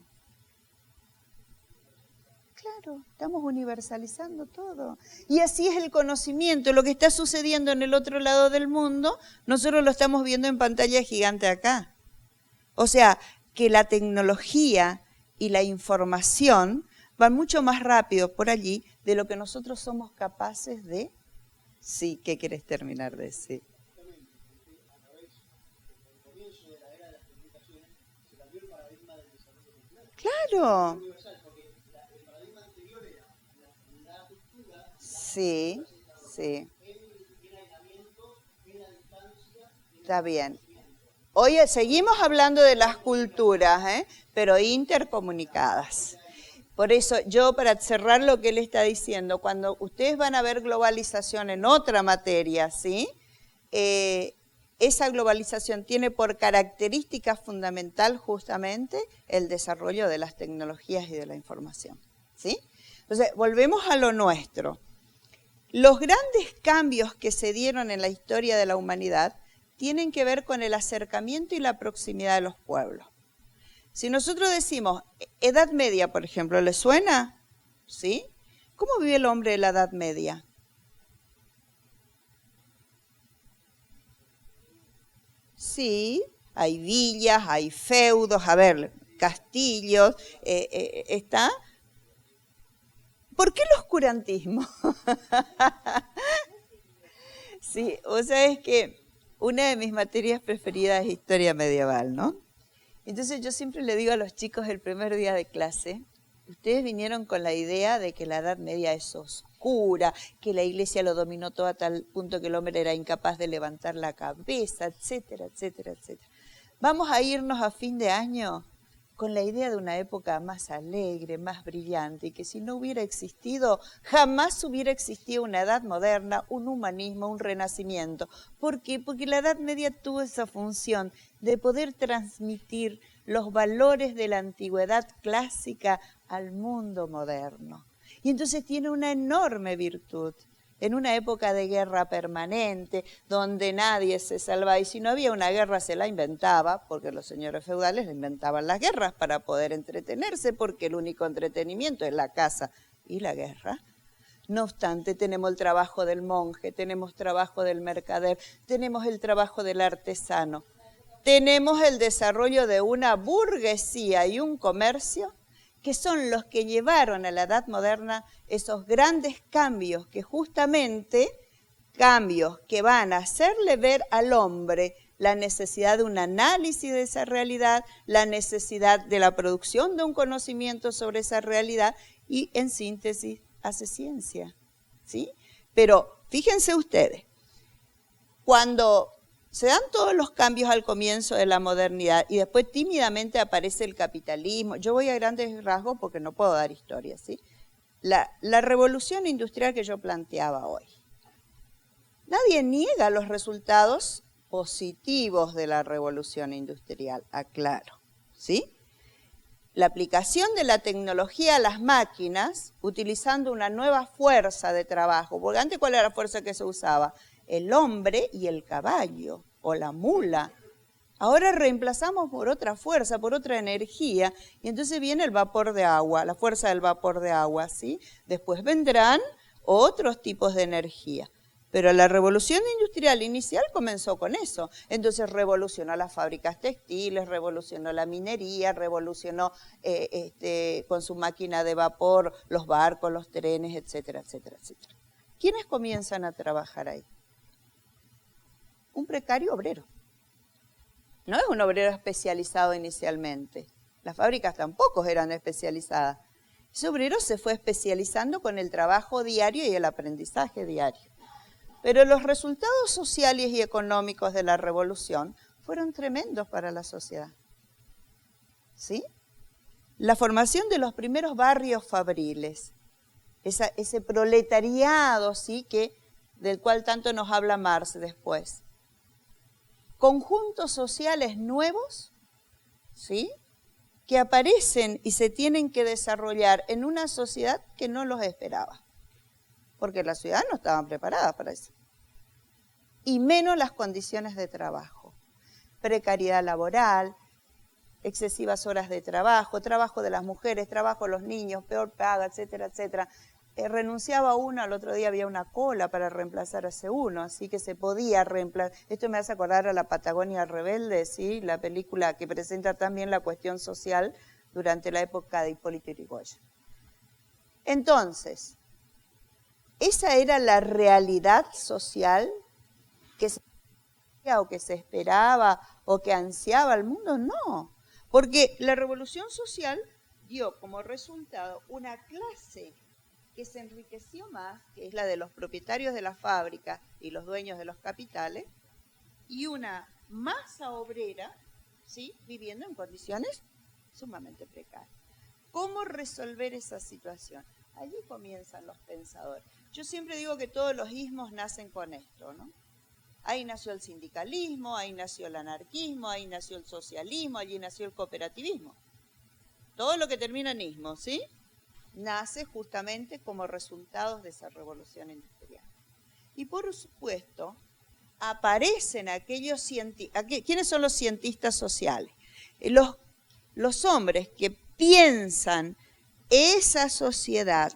Claro, estamos universalizando todo. Y así es el conocimiento, lo que está sucediendo en el otro lado del mundo, nosotros lo estamos viendo en pantalla gigante acá. O sea, que la tecnología y la información van mucho más rápido por allí de lo que nosotros somos capaces de... Sí, ¿qué quieres terminar de decir? Claro. Sí, sí. Está bien. Hoy seguimos hablando de las culturas, pero intercomunicadas. Por eso yo, para cerrar lo que él está diciendo, cuando ustedes van a ver globalización en otra materia, ¿sí? Esa globalización tiene por característica fundamental justamente el desarrollo de las tecnologías y de la información, ¿sí? Entonces, volvemos a lo nuestro. Los grandes cambios que se dieron en la historia de la humanidad tienen que ver con el acercamiento y la proximidad de los pueblos. Si nosotros decimos Edad Media, por ejemplo, ¿le suena? ¿Sí? ¿Cómo vive el hombre de la Edad Media? Sí, hay villas, hay feudos, a ver, castillos, ¿está? ¿Por qué el oscurantismo? Sí, o sea, es que una de mis materias preferidas es historia medieval, ¿no? Entonces yo siempre le digo a los chicos el primer día de clase, ustedes vinieron con la idea de que la Edad Media es oscura, que la iglesia lo dominó todo a tal punto que el hombre era incapaz de levantar la cabeza, etcétera, etcétera, etcétera. Vamos a irnos a fin de año con la idea de una época más alegre, más brillante, y que si no hubiera existido, jamás hubiera existido una edad moderna, un humanismo, un renacimiento. ¿Por qué? Porque la Edad Media tuvo esa función de poder transmitir los valores de la antigüedad clásica al mundo moderno. Y entonces tiene una enorme virtud. En una época de guerra permanente, donde nadie se salvaba, y si no había una guerra se la inventaba, porque los señores feudales inventaban las guerras para poder entretenerse, porque el único entretenimiento es la caza y la guerra. No obstante, tenemos el trabajo del monje, tenemos trabajo del mercader, tenemos el trabajo del artesano, tenemos el desarrollo de una burguesía y un comercio que son los que llevaron a la Edad Moderna esos grandes cambios que justamente, cambios que van a hacerle ver al hombre la necesidad de un análisis de esa realidad, la necesidad de la producción de un conocimiento sobre esa realidad y, en síntesis, hace ciencia, ¿sí? Pero fíjense ustedes, cuando se dan todos los cambios al comienzo de la modernidad y después tímidamente aparece el capitalismo. Yo voy a grandes rasgos porque no puedo dar historia, ¿sí? La revolución industrial que yo planteaba hoy. Nadie niega los resultados positivos de la revolución industrial, aclaro, ¿sí? La aplicación de la tecnología a las máquinas, utilizando una nueva fuerza de trabajo, porque antes ¿cuál era la fuerza que se usaba? El hombre y el caballo o la mula. Ahora reemplazamos por otra fuerza, por otra energía, y entonces viene el vapor de agua, la fuerza del vapor de agua, ¿sí? Después vendrán otros tipos de energía. Pero la revolución industrial inicial comenzó con eso. Entonces revolucionó las fábricas textiles, revolucionó la minería, revolucionó con su máquina de vapor los barcos, los trenes, etcétera, etcétera, etcétera. ¿Quiénes comienzan a trabajar ahí? Un precario obrero. No es un obrero especializado inicialmente. Las fábricas tampoco eran especializadas. Ese obrero se fue especializando con el trabajo diario y el aprendizaje diario. Pero los resultados sociales y económicos de la revolución fueron tremendos para la sociedad. ¿Sí? La formación de los primeros barrios fabriles, ese proletariado, ¿sí? Del cual tanto nos habla Marx después. Conjuntos sociales nuevos, ¿sí? Que aparecen y se tienen que desarrollar en una sociedad que no los esperaba, porque las ciudades no estaban preparadas para eso. Y menos las condiciones de trabajo, precariedad laboral, excesivas horas de trabajo, trabajo de las mujeres, trabajo de los niños, peor paga, etcétera, etcétera. Renunciaba uno, al otro día había una cola para reemplazar a ese uno, así que se podía reemplazar. Esto me hace acordar a La Patagonia Rebelde, ¿sí? La película que presenta también la cuestión social durante la época de Hipólito Yrigoyen. Entonces, ¿esa era la realidad social que se o que se esperaba o que ansiaba el mundo? No, porque la revolución social dio como resultado una clase que se enriqueció más, que es la de los propietarios de la fábrica y los dueños de los capitales, y una masa obrera, ¿sí?, viviendo en condiciones sumamente precarias. ¿Cómo resolver esa situación? Allí comienzan los pensadores. Yo siempre digo que todos los ismos nacen con esto, ¿no? Ahí nació el sindicalismo, ahí nació el anarquismo, ahí nació el socialismo, allí nació el cooperativismo. Todo lo que termina en ismo, ¿sí?, nace justamente como resultados de esa revolución industrial. Y por supuesto, aparecen aquellos cientistas. ¿Quiénes son los cientistas sociales? Los hombres que piensan esa sociedad,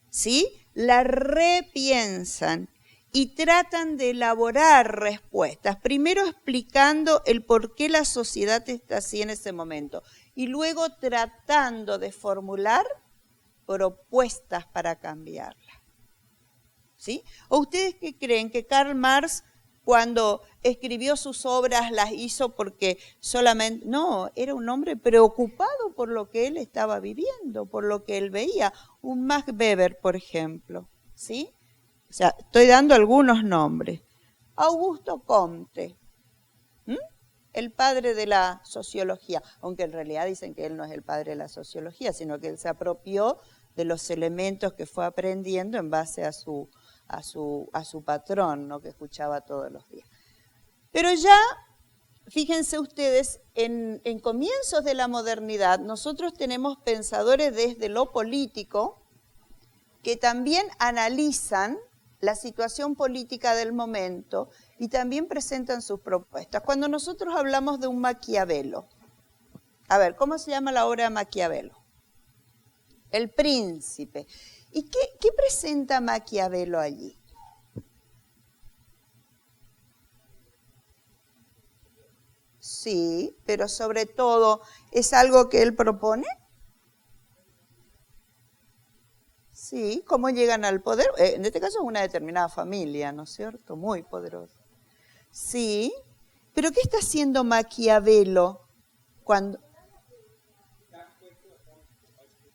¿sí?, la repiensan y tratan de elaborar respuestas, primero explicando el por qué la sociedad está así en ese momento y luego tratando de formular propuestas para cambiarla, ¿sí? ¿O ustedes qué creen? ¿Que Karl Marx, cuando escribió sus obras, las hizo porque solamente? No, era un hombre preocupado por lo que él estaba viviendo, por lo que él veía. Un Max Weber, por ejemplo, ¿sí? O sea, estoy dando algunos nombres. Augusto Comte, el padre de la sociología, aunque en realidad dicen que él no es el padre de la sociología, sino que él se apropió de los elementos que fue aprendiendo en base a su patrón, ¿no?, que escuchaba todos los días. Pero ya, fíjense ustedes, en comienzos de la modernidad, nosotros tenemos pensadores desde lo político que también analizan la situación política del momento y también presentan sus propuestas. Cuando nosotros hablamos de un Maquiavelo, a ver, ¿cómo se llama la obra de Maquiavelo? El Príncipe. ¿Y qué presenta Maquiavelo allí? Sí, pero sobre todo, ¿es algo que él propone? Sí, ¿cómo llegan al poder? En este caso es una determinada familia, ¿no es cierto? Muy poderosa. Sí, pero ¿qué está haciendo Maquiavelo cuando?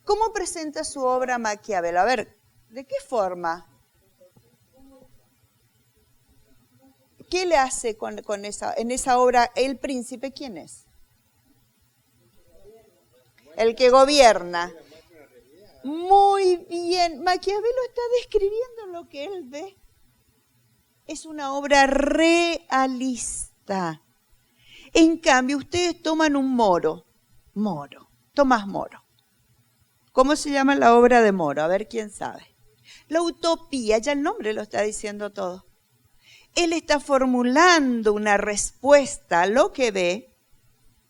¿Cómo presenta su obra Maquiavelo? A ver, ¿de qué forma? ¿Qué le hace en esa obra El Príncipe? ¿Quién es? El que gobierna. Muy bien, Maquiavelo está describiendo lo que él ve. Es una obra realista. En cambio, ustedes toman un Tomás Moro. ¿Cómo se llama la obra de Moro? A ver quién sabe. La utopía, ya el nombre lo está diciendo todo. Él está formulando una respuesta a lo que ve,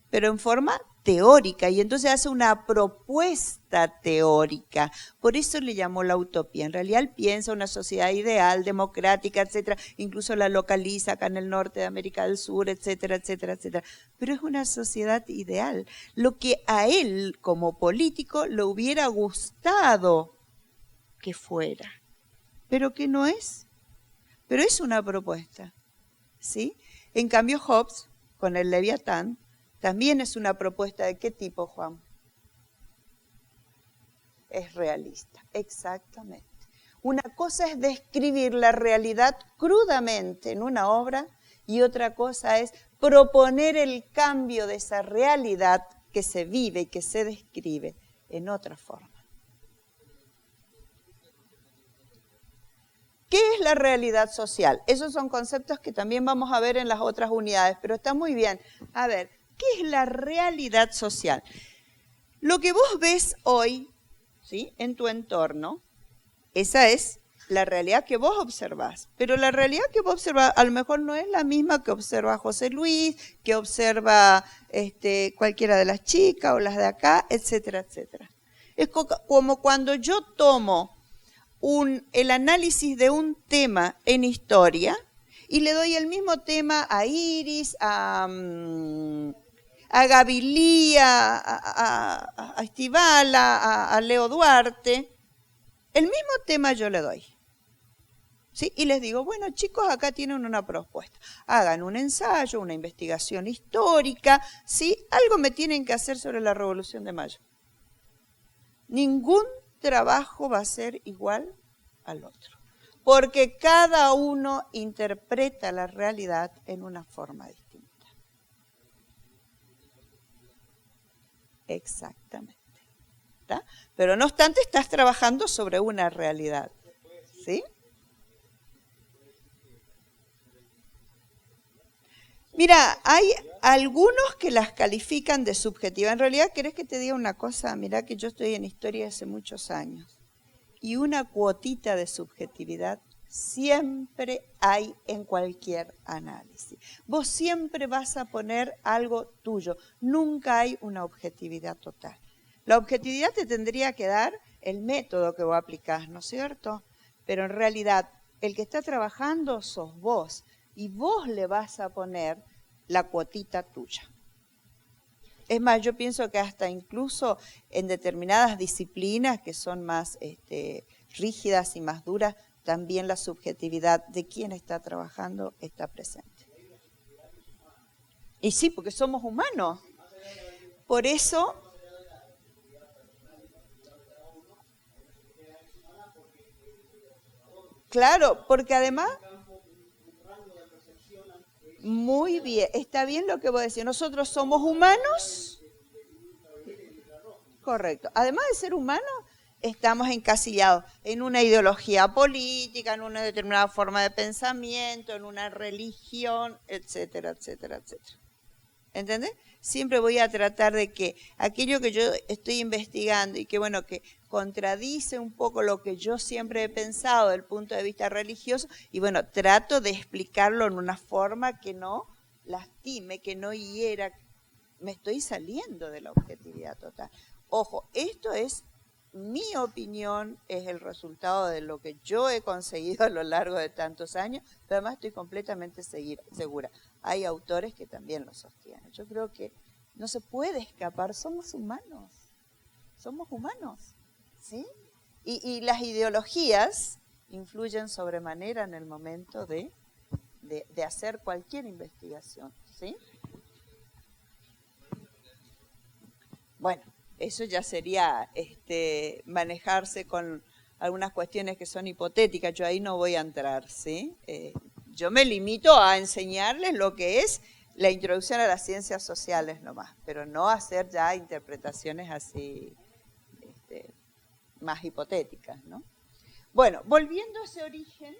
pero en forma teórica, y entonces hace una propuesta teórica. Por eso le llamó la utopía. En realidad él piensa una sociedad ideal, democrática, etcétera. Incluso la localiza acá en el norte de América del Sur, etcétera, etcétera, etcétera. Pero es una sociedad ideal. Lo que a él, como político, le hubiera gustado que fuera, pero que no es. Pero es una propuesta, ¿sí? En cambio, Hobbes, con el Leviatán, también es una propuesta. ¿De qué tipo, Juan? Es realista, exactamente. Una cosa es describir la realidad crudamente en una obra y otra cosa es proponer el cambio de esa realidad que se vive y que se describe en otra forma. ¿Qué es la realidad social? Esos son conceptos que también vamos a ver en las otras unidades, pero está muy bien. A ver, ¿qué es la realidad social? Lo que vos ves hoy, ¿sí?, en tu entorno, esa es la realidad que vos observás. Pero la realidad que vos observás a lo mejor no es la misma que observa José Luis, que observa cualquiera de las chicas o las de acá, etcétera, etcétera. Es como cuando yo tomo el análisis de un tema en historia y le doy el mismo tema a Iris, a Gavilí, a Estival, a Leo Duarte. El mismo tema yo le doy. ¿Sí? Y les digo, bueno, chicos, acá tienen una propuesta. Hagan un ensayo, una investigación histórica, ¿sí? Algo me tienen que hacer sobre la Revolución de Mayo. Ningún trabajo va a ser igual al otro, porque cada uno interpreta la realidad en una forma distinta. Exactamente. ¿Está? Pero no obstante, estás trabajando sobre una realidad. ¿Sí? Mira, hay algunos que las califican de subjetiva. En realidad, ¿querés que te diga una cosa? Mirá que yo estoy en historia hace muchos años. Y una cuotita de subjetividad siempre hay en cualquier análisis. Vos siempre vas a poner algo tuyo. Nunca hay una objetividad total. La objetividad te tendría que dar el método que vos aplicás, ¿no es cierto? Pero en realidad, el que está trabajando sos vos. Y vos le vas a poner la cuotita tuya. Es más, yo pienso que hasta incluso en determinadas disciplinas que son más rígidas y más duras, también la subjetividad de quien está trabajando está presente. Y sí, porque somos humanos. Por eso... Claro, porque además... Muy bien, está bien lo que vos decís. Nosotros somos humanos. Correcto. Además de ser humanos, estamos encasillados en una ideología política, en una determinada forma de pensamiento, en una religión, etcétera, etcétera, etcétera. ¿Entendés? Siempre voy a tratar de que aquello que yo estoy investigando y que, bueno, que contradice un poco lo que yo siempre he pensado desde el punto de vista religioso, y bueno, trato de explicarlo en una forma que no lastime, que no hiera. Me estoy saliendo de la objetividad total. Ojo, esto es mi opinión, es el resultado de lo que yo he conseguido a lo largo de tantos años, pero además estoy completamente segura. Hay autores que también lo sostienen. Yo creo que no se puede escapar, somos humanos, ¿sí? Y las ideologías influyen sobremanera en el momento de hacer cualquier investigación, ¿sí? Bueno, eso ya sería manejarse con algunas cuestiones que son hipotéticas, yo ahí no voy a entrar, ¿sí? Yo me limito a enseñarles lo que es la introducción a las ciencias sociales nomás, pero no hacer ya interpretaciones así más hipotéticas, ¿no? Bueno, volviendo a ese origen,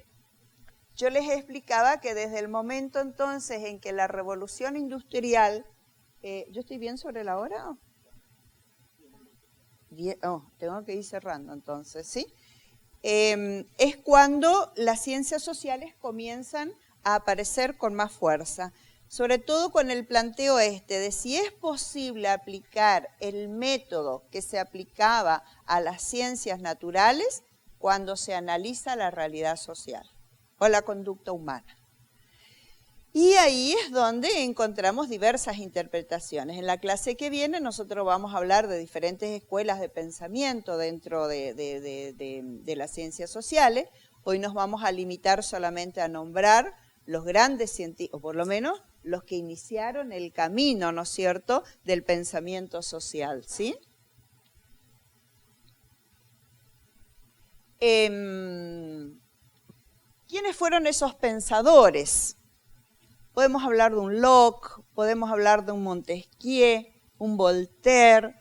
yo les explicaba que desde el momento entonces en que la revolución industrial, ¿yo estoy bien sobre la hora? Tengo que ir cerrando entonces, ¿sí? Es cuando las ciencias sociales comienzan a aparecer con más fuerza, sobre todo con el planteo de si es posible aplicar el método que se aplicaba a las ciencias naturales cuando se analiza la realidad social o la conducta humana. Y ahí es donde encontramos diversas interpretaciones. En la clase que viene nosotros vamos a hablar de diferentes escuelas de pensamiento dentro de las ciencias sociales. Hoy nos vamos a limitar solamente a nombrar los grandes científicos, o por lo menos los que iniciaron el camino, ¿no es cierto?, del pensamiento social, ¿sí? ¿Quiénes fueron esos pensadores? Podemos hablar de un Locke, podemos hablar de un Montesquieu, un Voltaire,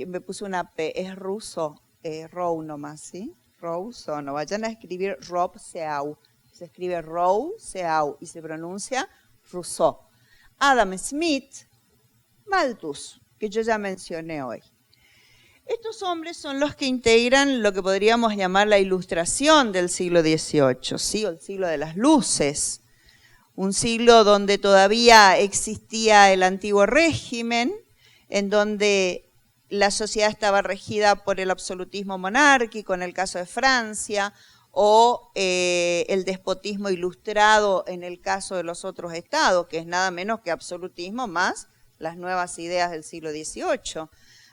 me puse una P, es Rousseau, Rousseau nomás, ¿sí? Rousseau, no vayan a escribir Rousseau, se escribe Rousseau y se pronuncia Rousseau. Adam Smith, Malthus, que yo ya mencioné hoy. Estos hombres son los que integran lo que podríamos llamar la Ilustración del siglo XVIII, ¿sí? O el siglo de las luces, un siglo donde todavía existía el antiguo régimen, en donde la sociedad estaba regida por el absolutismo monárquico, en el caso de Francia, o el despotismo ilustrado en el caso de los otros estados, que es nada menos que absolutismo más las nuevas ideas del siglo XVIII.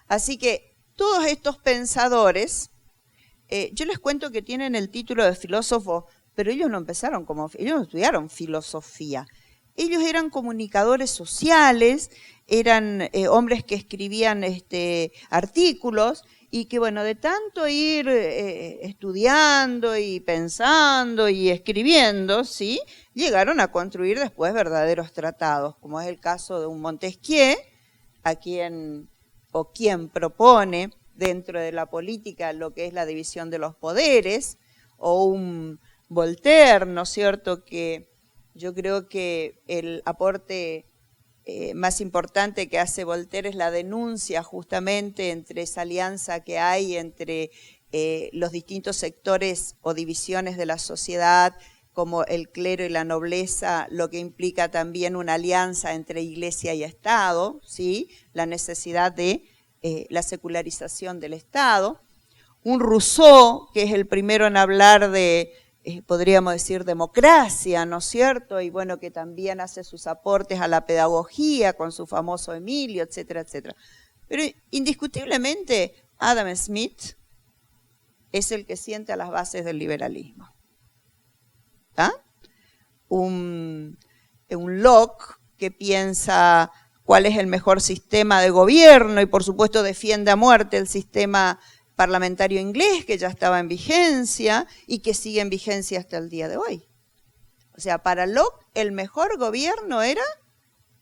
Así que todos estos pensadores, yo les cuento que tienen el título de filósofo, pero ellos no empezaron ellos no estudiaron filosofía. Ellos eran comunicadores sociales, eran hombres que escribían artículos y que, bueno, de tanto ir estudiando y pensando y escribiendo, ¿sí?, llegaron a construir después verdaderos tratados, como es el caso de un Montesquieu, quien propone dentro de la política lo que es la división de los poderes, o un Voltaire, ¿no es cierto?, que yo creo que el aporte más importante que hace Voltaire es la denuncia justamente entre esa alianza que hay entre los distintos sectores o divisiones de la sociedad, como el clero y la nobleza, lo que implica también una alianza entre iglesia y Estado, ¿sí?, la necesidad de la secularización del Estado. Un Rousseau, que es el primero en hablar de, podríamos decir, democracia, ¿no es cierto? Y bueno, que también hace sus aportes a la pedagogía con su famoso Emilio, etcétera, etcétera. Pero indiscutiblemente Adam Smith es el que sienta las bases del liberalismo. ¿Ah? Un Locke que piensa cuál es el mejor sistema de gobierno y por supuesto defiende a muerte el sistema parlamentario inglés que ya estaba en vigencia y que sigue en vigencia hasta el día de hoy. O sea, para Locke el mejor gobierno era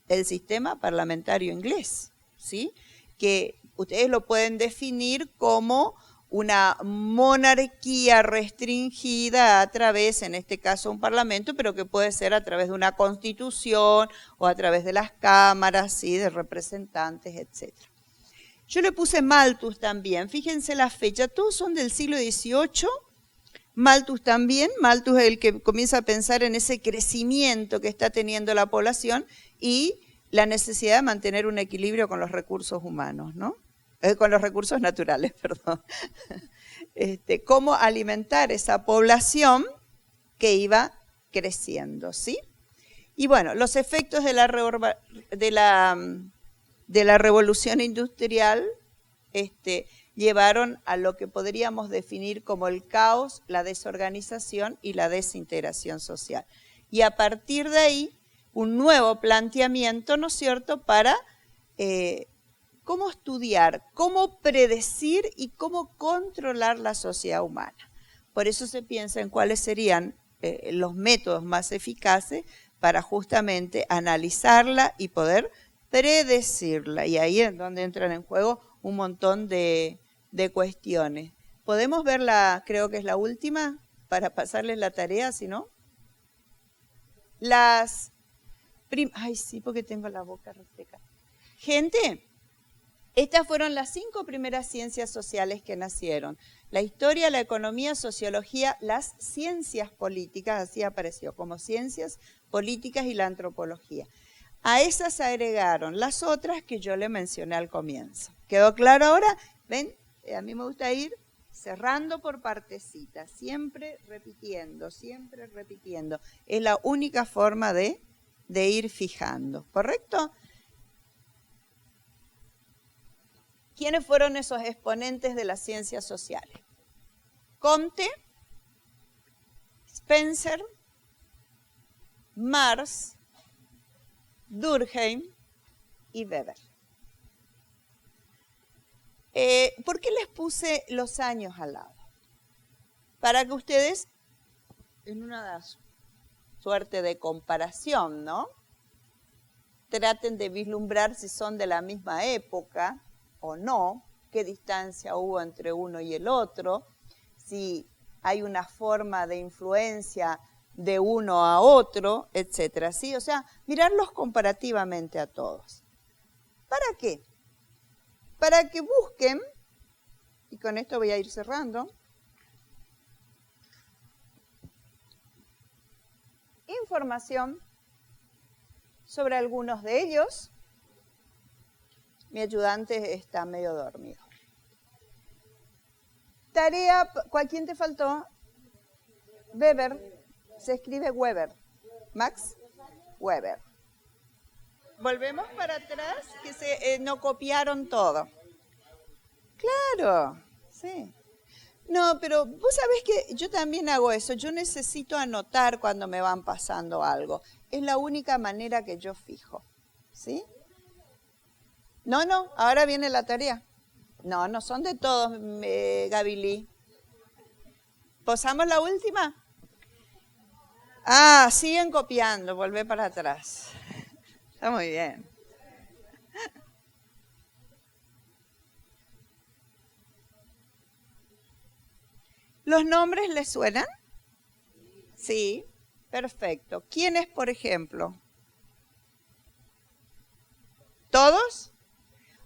el sistema parlamentario inglés, ¿sí?, que ustedes lo pueden definir como una monarquía restringida a través, en este caso, un parlamento, pero que puede ser a través de una constitución o a través de las cámaras, ¿sí?, de representantes, etc. Yo le puse Malthus también, fíjense la fecha, todos son del siglo XVIII, Malthus también, Malthus es el que comienza a pensar en ese crecimiento que está teniendo la población y la necesidad de mantener un equilibrio con los recursos humanos, ¿no? Con los recursos naturales, perdón. Cómo alimentar esa población que iba creciendo, ¿sí? Y bueno, los efectos de la revolución industrial llevaron a lo que podríamos definir como el caos, la desorganización y la desintegración social. Y a partir de ahí, un nuevo planteamiento, ¿no es cierto?, para cómo estudiar, cómo predecir y cómo controlar la sociedad humana. Por eso se piensa en cuáles serían los métodos más eficaces para justamente analizarla y poder predecirla. Y ahí es donde entran en juego un montón de cuestiones. ¿Podemos verla? Creo que es la última, para pasarles la tarea, si no. Ay, sí, porque tengo la boca reseca. Gente, estas fueron las 5 primeras ciencias sociales que nacieron. La historia, la economía, sociología, las ciencias políticas, así apareció, como ciencias políticas y la antropología. A esas agregaron las otras que yo le mencioné al comienzo. ¿Quedó claro ahora? ¿Ven? A mí me gusta ir cerrando por partecitas, siempre repitiendo, siempre repitiendo. Es la única forma de ir fijando, ¿correcto? ¿Quiénes fueron esos exponentes de las ciencias sociales? Comte, Spencer, Marx, Durkheim y Weber. ¿Por qué les puse los años al lado? Para que ustedes, en una suerte de comparación, ¿no?, traten de vislumbrar si son de la misma época o no, qué distancia hubo entre uno y el otro, si hay una forma de influencia de uno a otro, etcétera, ¿sí? O sea, mirarlos comparativamente a todos. ¿Para qué? Para que busquen, y con esto voy a ir cerrando, información sobre algunos de ellos. Mi ayudante está medio dormido. Tarea, ¿quién te faltó? Weber, se escribe Weber. Max Weber. Volvemos para atrás, que no copiaron todo. Claro, sí. No, pero vos sabés que yo también hago eso. Yo necesito anotar cuando me van pasando algo. Es la única manera que yo fijo. ¿Sí? No, ahora viene la tarea. No son de todos, Gabili. ¿Posamos la última? Ah, siguen copiando, volvé para atrás. Está muy bien. ¿Los nombres les suenan? Sí, perfecto. ¿Quiénes, por ejemplo? ¿Todos?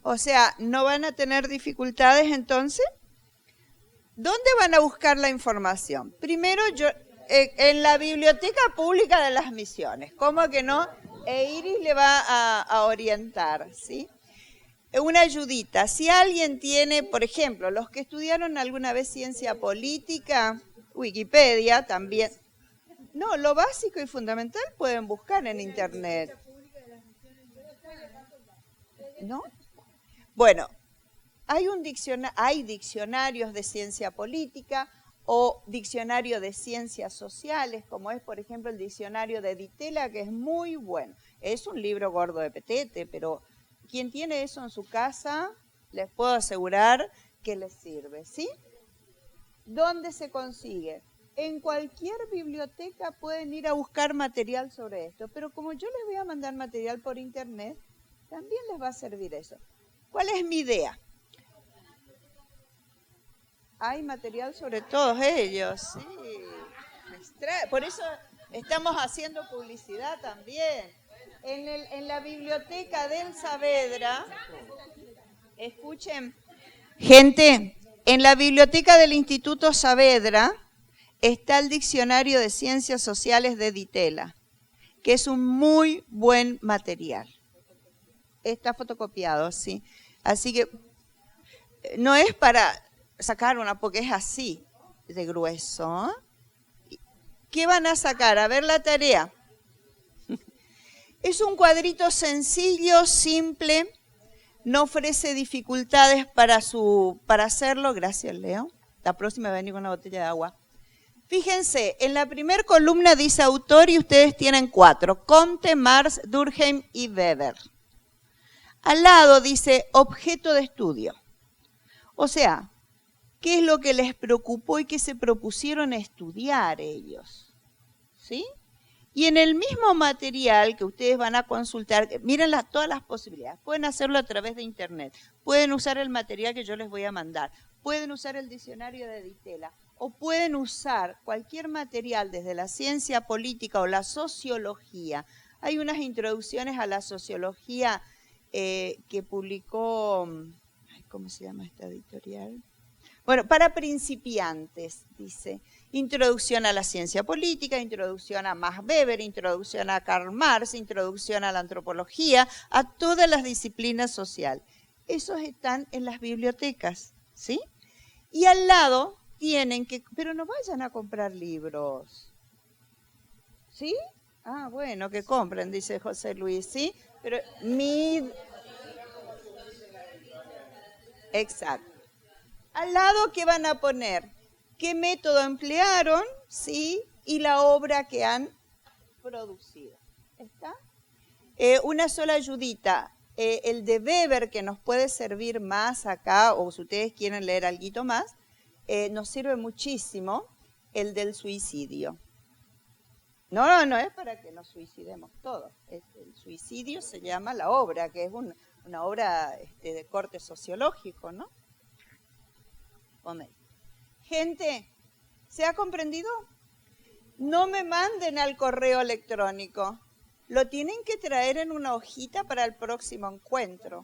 O sea, ¿no van a tener dificultades entonces? ¿Dónde van a buscar la información? Primero, en la Biblioteca Pública de las Misiones. ¿Cómo que no? Iris le va a orientar, ¿sí? Una ayudita. Si alguien tiene, por ejemplo, los que estudiaron alguna vez ciencia política, Wikipedia también. No, lo básico y fundamental pueden buscar en Internet. ¿No? Bueno, hay diccionarios de ciencia política o diccionario de ciencias sociales, como es, por ejemplo, el diccionario de Ditela, que es muy bueno. Es un libro gordo de petete, pero quien tiene eso en su casa, les puedo asegurar que les sirve, ¿sí? ¿Dónde se consigue? En cualquier biblioteca pueden ir a buscar material sobre esto, pero como yo les voy a mandar material por internet, también les va a servir eso. ¿Cuál es mi idea? Hay material sobre todos ellos, sí. Por eso estamos haciendo publicidad también. En la biblioteca del Saavedra, escuchen, gente, en la biblioteca del Instituto Saavedra está el Diccionario de Ciencias Sociales de Ditela, que es un muy buen material. Está fotocopiado, sí. Así que no es para sacar una, porque es así de grueso. ¿Qué van a sacar? A ver la tarea. Es un cuadrito sencillo, simple, no ofrece dificultades para hacerlo. Gracias, Leo. La próxima va a venir con una botella de agua. Fíjense, en la primera columna dice autor y ustedes tienen 4. Comte, Marx, Durkheim y Weber. Al lado dice objeto de estudio. O sea, ¿qué es lo que les preocupó y qué se propusieron estudiar ellos? ¿Sí? Y en el mismo material que ustedes van a consultar, miren todas las posibilidades. Pueden hacerlo a través de internet, pueden usar el material que yo les voy a mandar, pueden usar el diccionario de Ditela, o pueden usar cualquier material desde la ciencia política o la sociología. Hay unas introducciones a la sociología que publicó, ¿cómo se llama esta editorial? Bueno, para principiantes, dice. Introducción a la ciencia política, introducción a Max Weber, introducción a Karl Marx, introducción a la antropología, a todas las disciplinas sociales. Esos están en las bibliotecas, ¿sí? Y al lado tienen que, pero no vayan a comprar libros, ¿sí? Ah, bueno, que compren, dice José Luis, ¿sí? Pero exacto. Al lado, ¿qué van a poner? ¿Qué método emplearon? ¿Sí? Y la obra que han producido. ¿Está? Una sola ayudita. El de Weber, que nos puede servir más acá, o si ustedes quieren leer algo más, nos sirve muchísimo el del suicidio. No es para que nos suicidemos todos. El suicidio se llama la obra, que es una obra de corte sociológico, ¿no? Gente, ¿se ha comprendido? No me manden al correo electrónico. Lo tienen que traer en una hojita para el próximo encuentro.